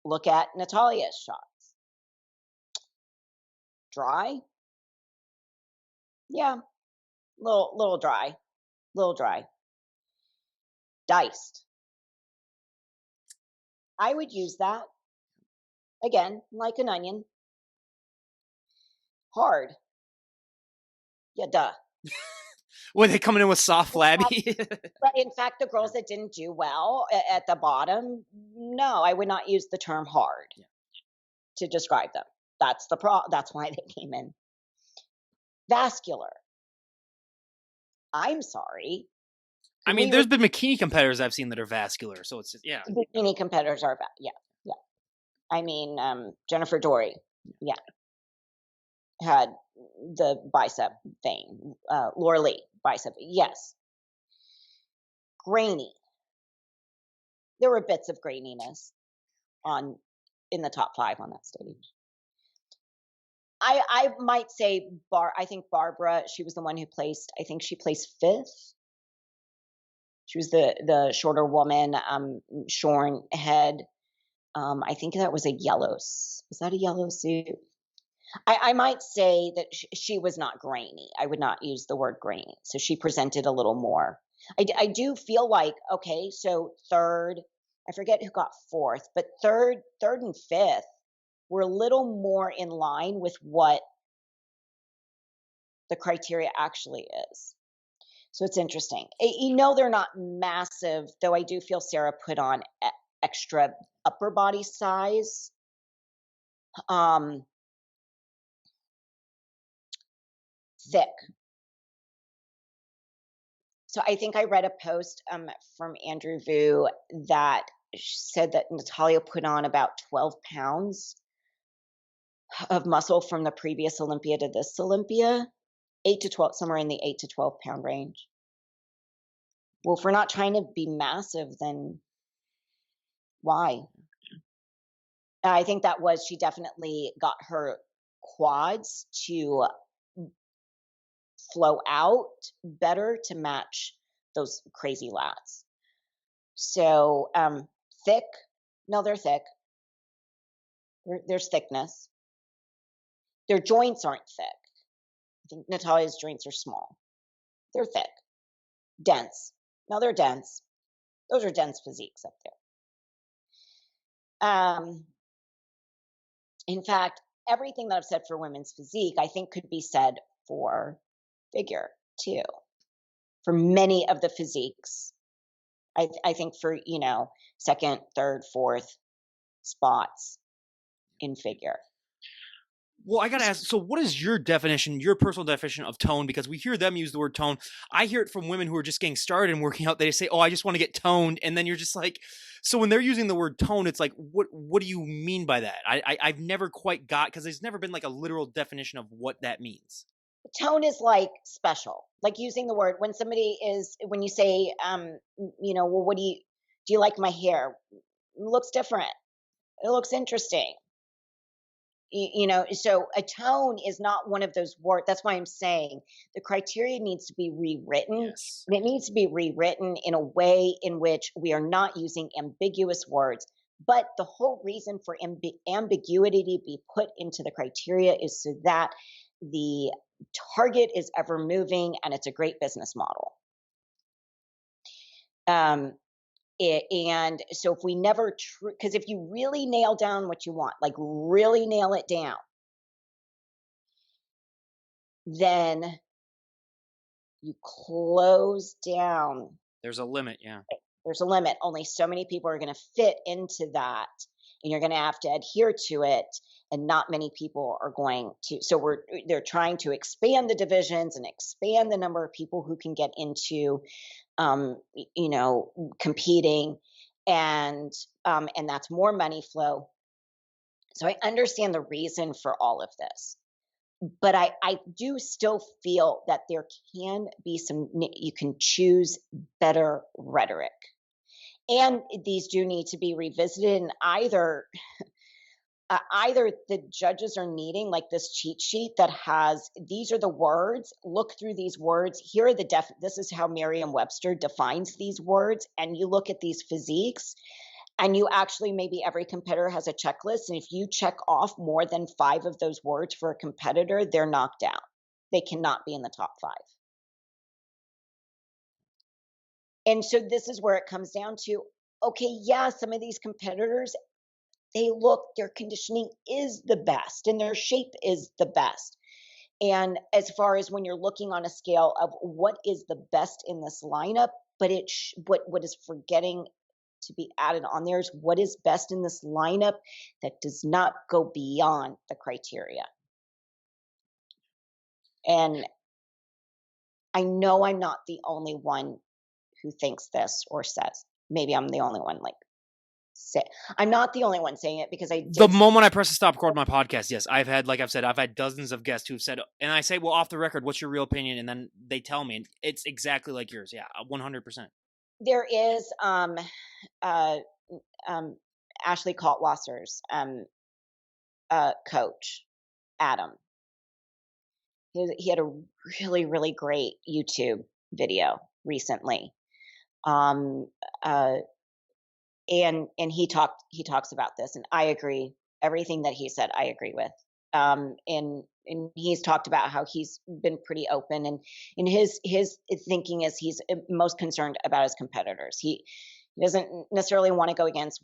Look at Natalia's shots. Dry, yeah, little dry, little dry. Diced. I would use that again, like an onion. Hard. Yeah, duh. Were they coming in with soft flabby? But in fact, the girls that didn't do well at the bottom, no, I would not use the term hard to describe them. That's that's why they came in. Vascular. I'm sorry. I mean, there's been bikini competitors I've seen that are vascular, so it's just, yeah. Bikini competitors are yeah. I mean, Jennifer Dory, yeah, had the bicep vein. Laura Lee, bicep, yes. Grainy. There were bits of graininess in the top 5 on that stage. I might say I think Barbara, she was the one who placed, I think she placed 5th. She was the shorter woman, shorn head. I think that was was that a yellow suit? I might say that she was not grainy. I would not use the word grainy. So she presented a little more. I do feel like, okay, so 3rd, I forget who got 4th, but 3rd and 5th were a little more in line with what the criteria actually is. So it's interesting. They're not massive, though I do feel Sarah put on extra upper body size. Thick. So I think I read a post from Andrew Vu that said that Natalia put on about 12 pounds of muscle from the previous Olympia to this Olympia. 8 to 12, somewhere in the 8 to 12 pound range. Well, if we're not trying to be massive, then why? I think that she definitely got her quads to flow out better to match those crazy lats. So thick, no, they're thick. There's thickness. Their joints aren't thick. I think Natalia's joints are small. They're thick. Dense. No, they're dense. Those are dense physiques up there. In fact, everything that I've said for women's physique, I think could be said for figure too. For many of the physiques, I think for, 2nd, 3rd, 4th spots in figure. Well, I gotta ask. So, what is your definition, your personal definition of tone? Because we hear them use the word tone. I hear it from women who are just getting started and working out. They say, "Oh, I just want to get toned," and then you're just like, so when they're using the word tone, it's like, what do you mean by that? I've never quite got, because there's never been like a literal definition of what that means. Tone is like special, like using the word when somebody is when you say, well, what do you like my hair? It looks different. It looks interesting. So a tone is not one of those words. That's why I'm saying the criteria needs to be rewritten. Yes. And it needs to be rewritten in a way in which we are not using ambiguous words. But the whole reason for ambiguity to be put into the criteria is so that the target is ever moving, and it's a great business model. And so if we never because if you really nail down what you want, like really nail it down, then you close down. There's a limit, yeah. There's a limit. Only so many people are going to fit into that, and you're going to have to adhere to it. And not many people are going to. So they're trying to expand the divisions and expand the number of people who can get into, competing, and that's more money flow. So I understand the reason for all of this. But I do still feel that there can be you can choose better rhetoric. And these do need to be revisited, and either the judges are needing like this cheat sheet that has, these are the words, look through these words. Here are this is how Merriam-Webster defines these words. And you look at these physiques, and you actually, maybe every competitor has a checklist. And if you check off more than 5 of those words for a competitor, they're knocked out. They cannot be in the top 5. And so this is where it comes down to, okay, yeah, some of these competitors, their conditioning is the best and their shape is the best. And as far as when you're looking on a scale of what is the best in this lineup, but what is forgetting to be added on there is what is best in this lineup that does not go beyond the criteria. And I know I'm not the only one who thinks this or says. Maybe I'm the only one I'm not the only one saying it, because The moment I press the stop record my podcast, yes, I've had dozens of guests who've said, and I say, well, off the record, what's your real opinion? And then they tell me, and it's exactly like yours. Yeah, 100%. There is Ashley Kaltwasser's coach, Adam. He had a really, really great YouTube video recently. And he talks about this, and I agree. Everything that he said, I agree with. And he's talked about how he's been pretty open, and in his thinking is he's most concerned about his competitors. He doesn't necessarily want to go against,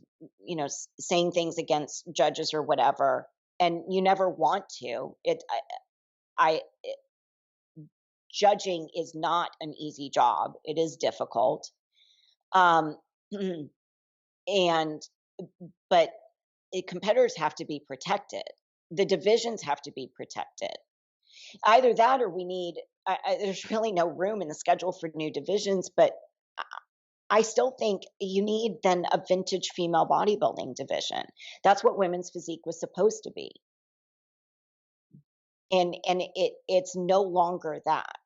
saying things against judges or whatever. And you never want to. Judging is not an easy job. It is difficult. But competitors have to be protected. The divisions have to be protected. Either that, or we need, there's really no room in the schedule for new divisions, but I still think you need then a vintage female bodybuilding division. That's what women's physique was supposed to be. And it's no longer that.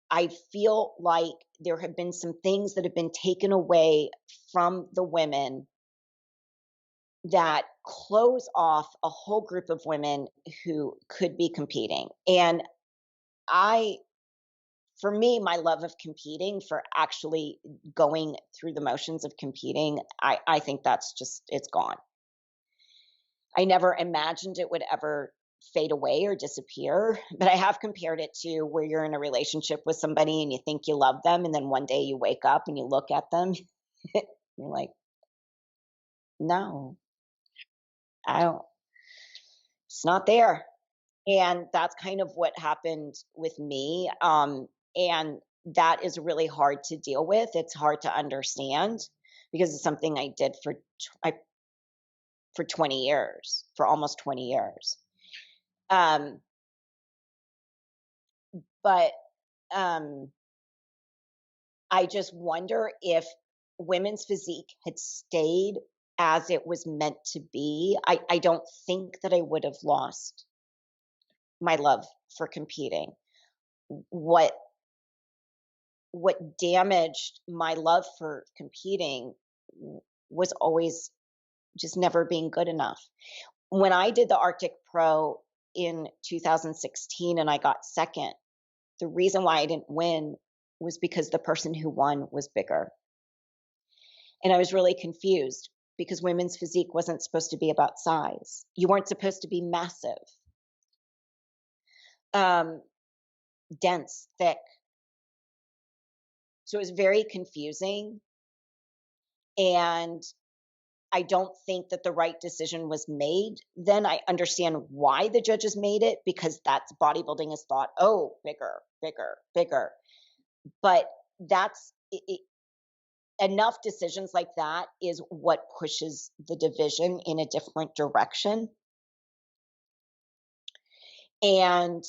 I feel like there have been some things that have been taken away from the women that close off a whole group of women who could be competing. And for me, my love of competing, for actually going through the motions of competing, I think that's just, it's gone. I never imagined it would ever fade away or disappear, but I have compared it to where you're in a relationship with somebody and you think you love them, and then one day you wake up and you look at them, you're like, no, I don't, it's not there. And that's kind of what happened with me. And that is really hard to deal with. It's hard to understand, because it's something I did for 20 years, for almost 20 years. Um, but um, I just wonder if women's physique had stayed as it was meant to be, I don't think that I would have lost my love for competing. What what damaged my love for competing was always just never being good enough. When I did the Arctic Pro in 2016 and I got second, the reason why I didn't win was because the person who won was bigger. And I was really confused because women's physique wasn't supposed to be about size. You weren't supposed to be massive, um, dense, thick. So it was very confusing. And I don't think that the right decision was made. Then I understand why the judges made it because that's bodybuilding is thought, oh, bigger, bigger, bigger. But that's enough decisions like that is what pushes the division in a different direction and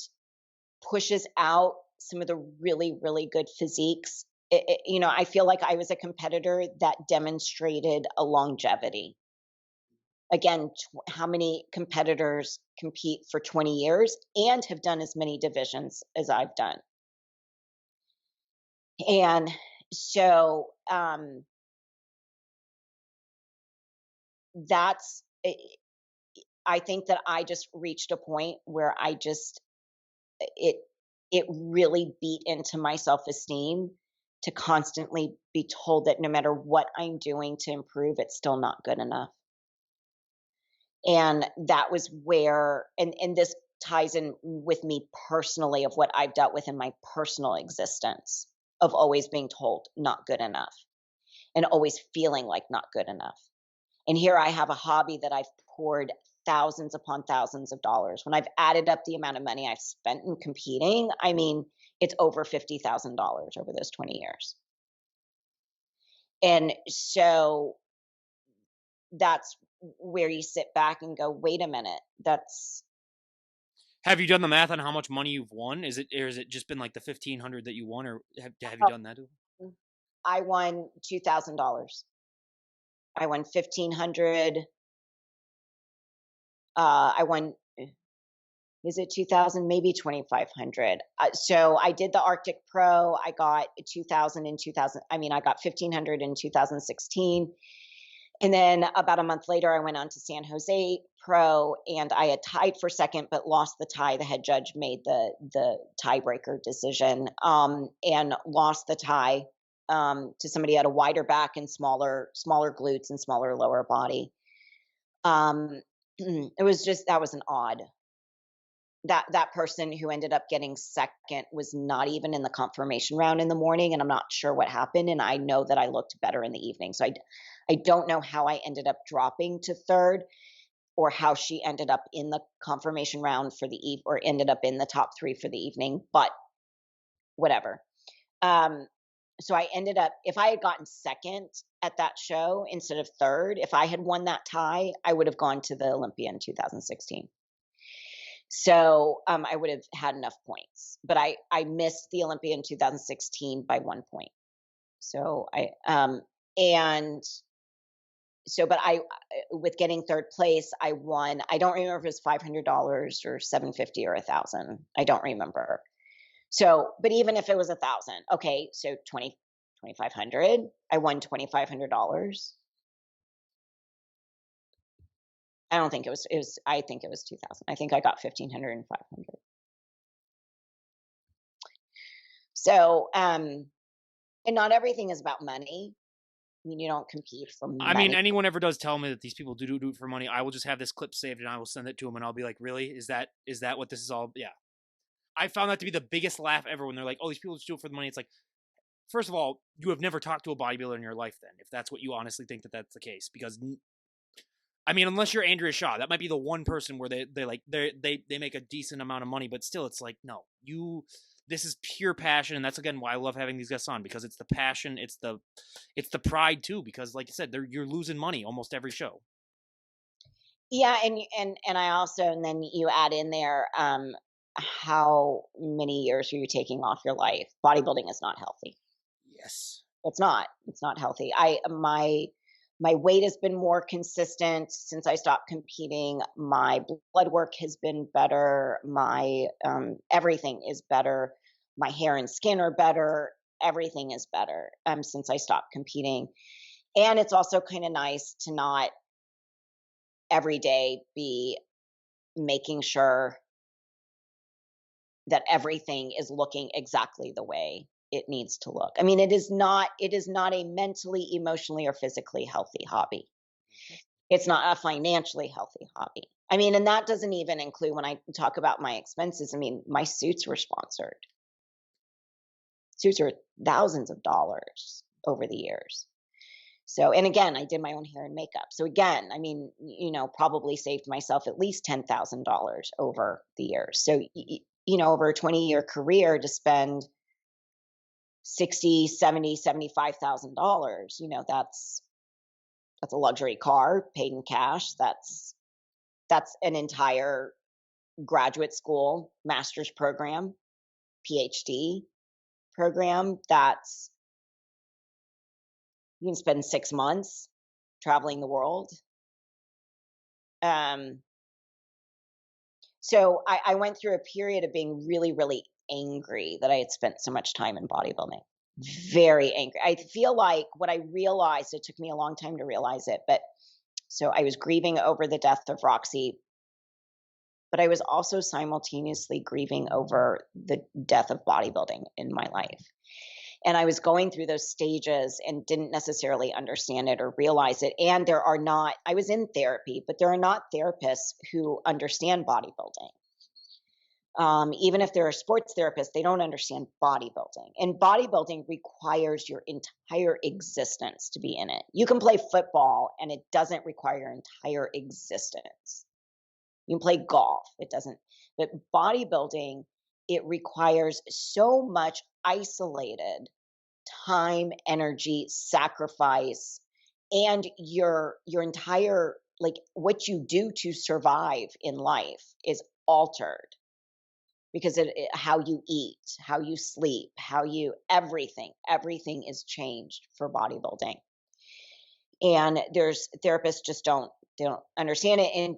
pushes out some of the really, really good physiques. I feel like I was a competitor that demonstrated a longevity. Again, how many competitors compete for 20 years and have done as many divisions as I've done? And so that's, I think that I just reached a point where it, it really beat into my self esteem to constantly be told that no matter what I'm doing to improve, it's still not good enough. And that was where, and this ties in with me personally of what I've dealt with in my personal existence of always being told not good enough and always feeling like not good enough. And here I have a hobby that I've poured thousands upon thousands of dollars. When I've added up the amount of money I've spent in competing, I mean, it's over $50,000 over those 20 years. And so that's where you sit back and go, wait a minute, that's Have you done the math on how much money you've won? Is it just been like the 1,500 that you won, or have you done that? I won $2,000. I won 1,500. I won, is it 2,000? Maybe 2,500. So I did the Arctic Pro. I got 2,000 in 2000. I mean, I got 1,500 in 2016. And then about a month later, I went on to San Jose Pro, and I had tied for second, but lost the tie. The head judge made the tiebreaker decision, and lost the tie to somebody who had a wider back and smaller glutes and smaller lower body. It was just that was an odd. That person who ended up getting second was not even in the confirmation round in the morning, and I'm not sure what happened. And I know that I looked better in the evening, so I don't know how I ended up dropping to third, or how she ended up in the confirmation round for the eve, or ended up in the top three for the evening. But whatever. So I ended up, if I had gotten second at that show instead of third, if I had won that tie, I would have gone to the Olympia in 2016. So I would have had enough points, but I missed the Olympia in 2016 by 1 point. So and so, but with getting third place, I won. I don't remember if it was $500 or 750 or 1,000. I don't remember. So, but even if it was 1,000, okay, so 2,500. I won $2,500. I don't think it was. It was. I think it was 2,000. I think I got 1,500 and 500. So, and not everything is about money. I mean, you don't compete for I mean, money. anyone ever does tell me that these people do it for money, I will just have this clip saved and I will send it to them and I'll be like, really? Is that what this is all? Yeah. I found that to be the biggest laugh ever when they're like, oh, these people just do it for the money. It's like, first of all, you have never talked to a bodybuilder in your life then, if that's what you honestly think that that's the case. Because, I mean, unless you're Andrea Shaw, that might be the one person where they make a decent amount of money, but still it's like, no, this is pure passion. And that's, again, why I love having these guests on, because it's the passion. It's the pride too, because like you said, you're losing money almost every show. Yeah, and I also, and then you add in there, how many years are you taking off your life? Bodybuilding is not healthy. Yes. It's not. It's not healthy. My weight has been more consistent since I stopped competing. My blood work has been better. My everything is better. My hair and skin are better. Everything is better since I stopped competing. And it's also kind of nice to not every day be making sure that everything is looking exactly the way it needs to look. I mean, it is not a mentally, emotionally, or physically healthy hobby. It's not a financially healthy hobby. I mean, and that doesn't even include when I talk about my expenses. I mean, my suits were sponsored. Suits are thousands of dollars over the years. So, and again, I did my own hair and makeup. So again, I mean, probably saved myself at least $10,000 over the years. So, over a 20-year career to spend 60, 70, $75,000, that's a luxury car paid in cash. That's an entire graduate school, master's program, PhD program. That's You can spend 6 months traveling the world. Um, so I went through a period of being really, really angry that I had spent so much time in bodybuilding. Very angry. I feel like what I realized, it took me a long time to realize it, but so I was grieving over the death of Roxy, but I was also simultaneously grieving over the death of bodybuilding in my life. And I was going through those stages and didn't necessarily understand it or realize it. And I was in therapy, but there are not therapists who understand bodybuilding. Even if they're a sports therapist, they don't understand bodybuilding. And bodybuilding requires your entire existence to be in it. You can play football and it doesn't require your entire existence. You can play golf, it doesn't. But bodybuilding, it requires so much isolated time, energy, sacrifice, and your entire, like, what you do to survive in life is altered because how you eat, how you sleep, how you everything is changed for bodybuilding. And there's therapists just don't understand it. And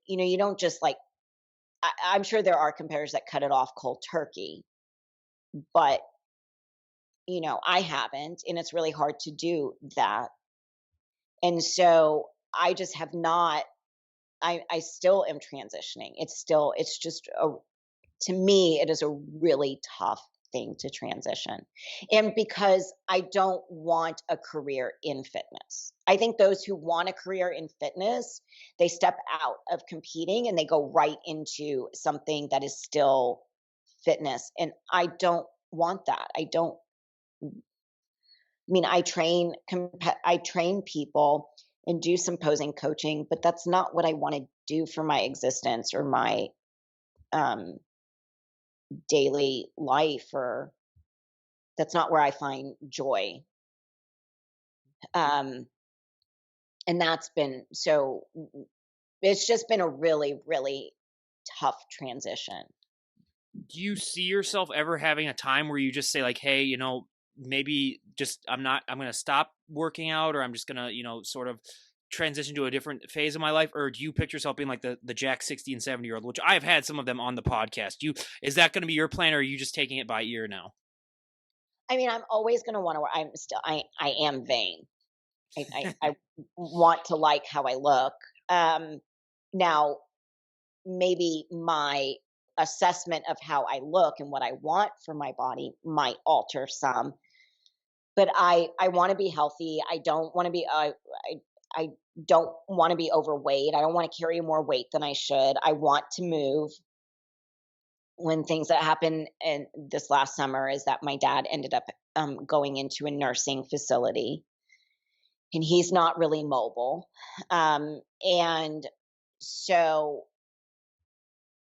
you don't just like, I'm sure there are competitors that cut it off cold turkey, but I haven't, and it's really hard to do that. And so I just have not. I still am transitioning. It's just to me, it is a really tough thing to transition. And because I don't want a career in fitness. I think those who want a career in fitness, they step out of competing and they go right into something that is still fitness. And I don't want that. I train people and do some posing coaching, but that's not what I want to do for my existence or my um daily life, or that's not where I find joy. Um, and that's been so it's just been a really, really tough transition. Do you see yourself ever having a time where you just say like, hey, maybe just I'm going to stop working out, or I'm just going to, sort of transition to a different phase of my life? Or do you picture yourself being like the Jack 60 and 70-year-old, which I've had some of them on the podcast? Is that going to be your plan, or are you just taking it by ear now? I mean, I'm always going to want to. I am vain. I want to like how I look. Now, maybe my assessment of how I look and what I want for my body might alter some, but I want to be healthy. I don't want to be I don't want to be overweight. I don't want to carry more weight than I should. I want to move. When things that happened in this last summer is that my dad ended up going into a nursing facility, and he's not really mobile. And so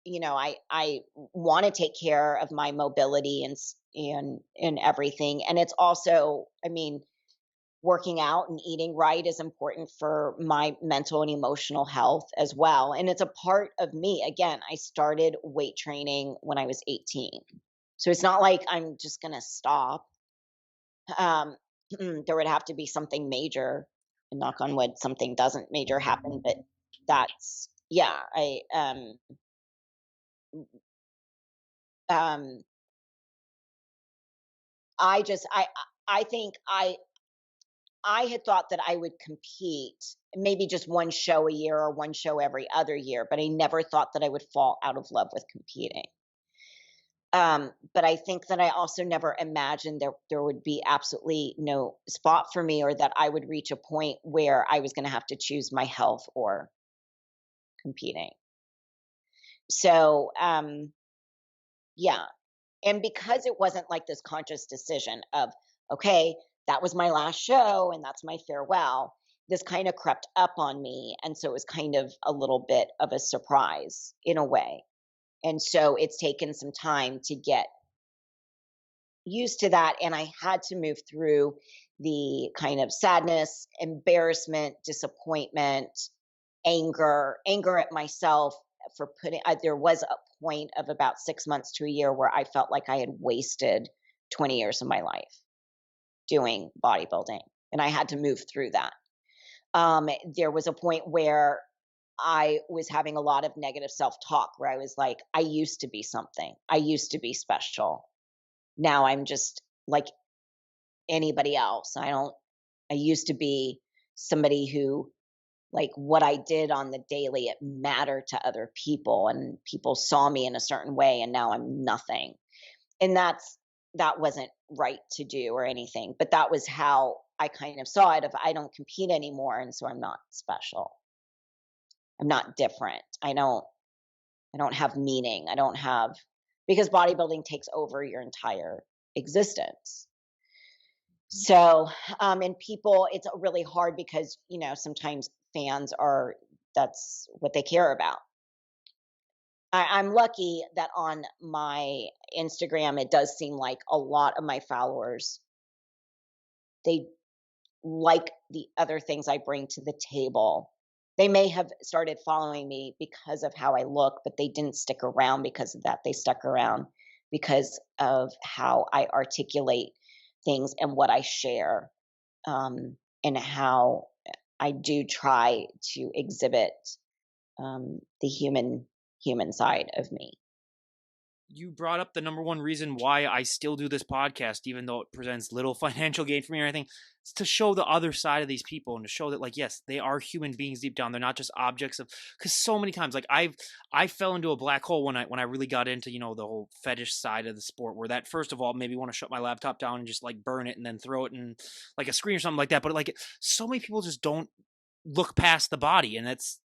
I want to take care of my mobility and everything. And it's also, I mean, working out and eating right is important for my mental and emotional health as well. And it's a part of me. Again, I started weight training when I was 18. So it's not like I'm just going to stop. Um, there would have to be something major, and knock on wood, something doesn't major happen. But that's, yeah, um, I just, I think I had thought that I would compete maybe just one show a year or one show every other year, but I never thought that I would fall out of love with competing. But I think that I also never imagined there would be absolutely no spot for me, or that I would reach a point where I was going to have to choose my health or competing. So, yeah. And because it wasn't like this conscious decision of, okay, that was my last show and that's my farewell, this kind of crept up on me. And so it was kind of a little bit of a surprise in a way. And so it's taken some time to get used to that. And I had to move through the kind of sadness, embarrassment, disappointment, anger at myself for putting, there was a point of about 6 months to a year where I felt like I had wasted 20 years of my life doing bodybuilding. And I had to move through that. There was a point where I was having a lot of negative self talk where I was like, I used to be something, I used to be special. Now I'm just like anybody else. I used to be somebody who, like, what I did on the daily, it mattered to other people and people saw me in a certain way, and now I'm nothing. And that wasn't right to do or anything, but that was how I kind of saw it. If I don't compete anymore, and so I'm not special. I'm not different. I don't have meaning. I don't have, because bodybuilding takes over your entire existence. So, and people, it's really hard because, sometimes fans are, that's what they care about. I'm lucky that on my Instagram, it does seem like a lot of my followers, they like the other things I bring to the table. They may have started following me because of how I look, but they didn't stick around because of that. They stuck around because of how I articulate things and what I share, and how I do try to exhibit, the human side of me. You brought up the number one reason why I still do this podcast, even though it presents little financial gain for me or anything. It's to show the other side of these people and to show that, like, yes, they are human beings deep down. They're not just objects of, because so many times, like, I fell into a black hole when I really got into, the whole fetish side of the sport, where that, first of all, made me want to shut my laptop down and just like burn it and then throw it in like a screen or something like that. But like, so many people just don't look past the body. And that's,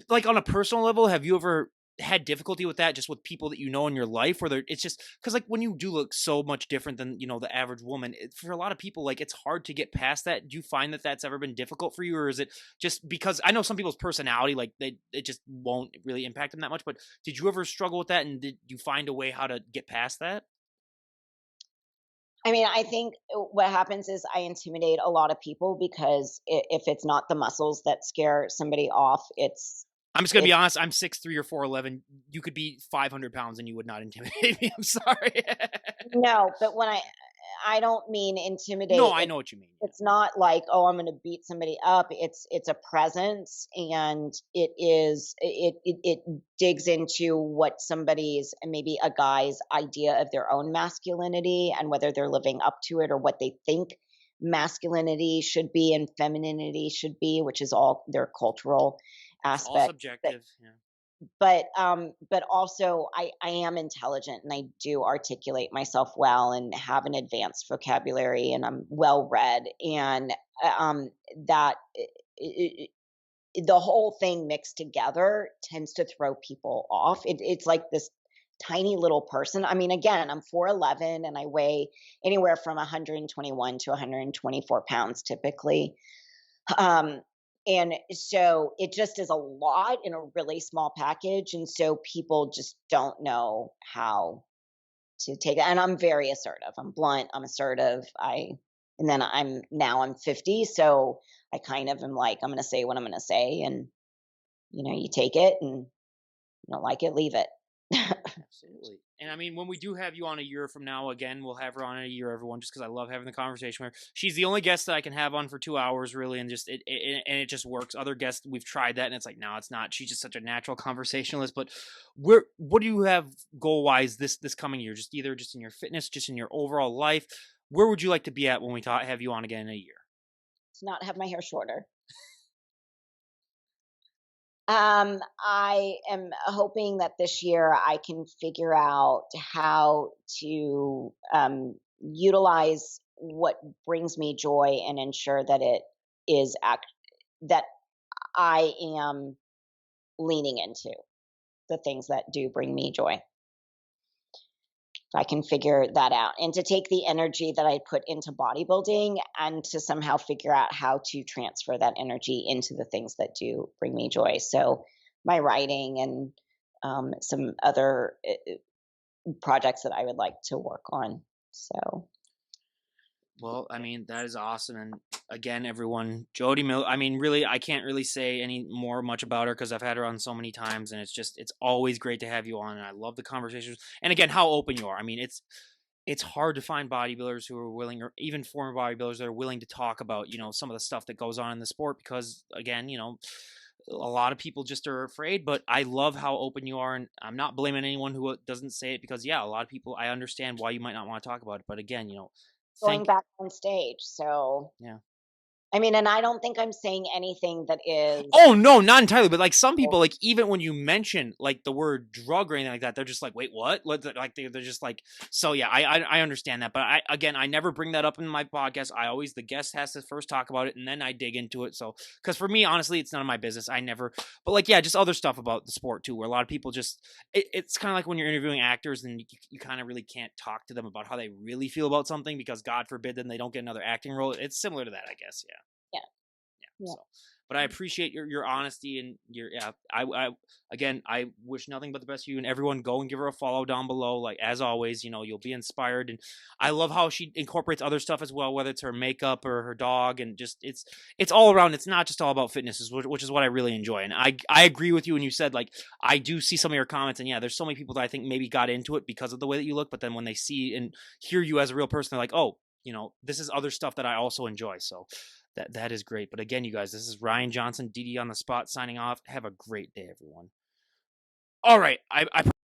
like, on a personal level, have you ever had difficulty with that, just with people that you know in your life, where it's just because, like, when you do look so much different than the average woman, for a lot of people, like, it's hard to get past that. Do you find that that's ever been difficult for you, or is it just because I know some people's personality, like, it just won't really impact them that much? But did you ever struggle with that, and did you find a way how to get past that? I mean, I think what happens is I intimidate a lot of people because if it's not the muscles that scare somebody off, I'm just gonna be it's honest. I'm 6'3" or 4'11". You could be 500 pounds and you would not intimidate me. I'm sorry. no, but when I don't mean intimidate. No, I know what you mean. It's not like, oh, I'm going to beat somebody up. It's a presence, and it digs into what somebody's, maybe a guy's, idea of their own masculinity and whether they're living up to it, or what they think masculinity should be and femininity should be, which is all their cultural It's all aspect. subjective. Yeah. But also I am intelligent and I do articulate myself well and have an advanced vocabulary and I'm well read, and that the whole thing mixed together tends to throw people off. It's like this tiny little person. I mean, again, I'm 4'11" and I weigh anywhere from 121 to 124 pounds typically. Um, and so it just is a lot in a really small package. And so people just don't know how to take it. And I'm very assertive. I'm blunt. I'm assertive. And then I'm 50, so I kind of am like, I'm going to say what I'm going to say, and you take it, and you don't like it, leave it. Absolutely. And I mean, when we do have you on a year from now, again, we'll have her on in a year, everyone, just because I love having the conversation with her. She's the only guest that I can have on for 2 hours, really, and just it just works. Other guests, we've tried that, and it's like, no, it's not. She's just such a natural conversationalist. But what do you have goal wise this coming year? Just either just in your fitness, just in your overall life. Where would you like to be at when we have you on again in a year? To not have my hair shorter. I am hoping that this year I can figure out how to utilize what brings me joy and ensure that it is that I am leaning into the things that do bring me joy. If I can figure that out, and to take the energy that I put into bodybuilding and to somehow figure out how to transfer that energy into the things that do bring me joy. So my writing and some other projects that I would like to work on. So Well, I mean, that is awesome. And again, everyone, Jodi Miller, I mean, really, I can't really say any more much about her because I've had her on so many times, and it's always great to have you on. And I love the conversations. And again, how open you are. I mean, it's hard to find bodybuilders who are willing, or even former bodybuilders that are willing to talk about, some of the stuff that goes on in the sport because, again, a lot of people just are afraid, but I love how open you are. And I'm not blaming anyone who doesn't say it because, yeah, a lot of people, I understand why you might not want to talk about it. But again, going thank back on stage. So yeah. I mean, and I don't think I'm saying anything that is. Oh no, not entirely, but like some people, like even when you mention like the word drug or anything like that, they're just like, "Wait, what?" Like they're just like, so yeah, I understand that, but I never bring that up in my podcast. The guest has to first talk about it, and then I dig into it. So because for me, honestly, it's none of my business. I never, but like yeah, just other stuff about the sport too, where a lot of people just it's kind of like when you're interviewing actors, and you kind of really can't talk to them about how they really feel about something because God forbid then they don't get another acting role. It's similar to that, I guess. Yeah. Yeah. Yeah. Yeah. So, but I appreciate your honesty and your yeah. I again I wish nothing but the best for you and everyone. Go and give her a follow down below. Like as always, you'll be inspired. And I love how she incorporates other stuff as well, whether it's her makeup or her dog, and just it's all around. It's not just all about fitness, which is what I really enjoy. And I agree with you when you said like I do see some of your comments, and yeah, there's so many people that I think maybe got into it because of the way that you look, but then when they see and hear you as a real person, they're like, oh, this is other stuff that I also enjoy. So that is great. But again, you guys, this is Ryan Johnson, DD on the spot, signing off. Have a great day, everyone. All right, I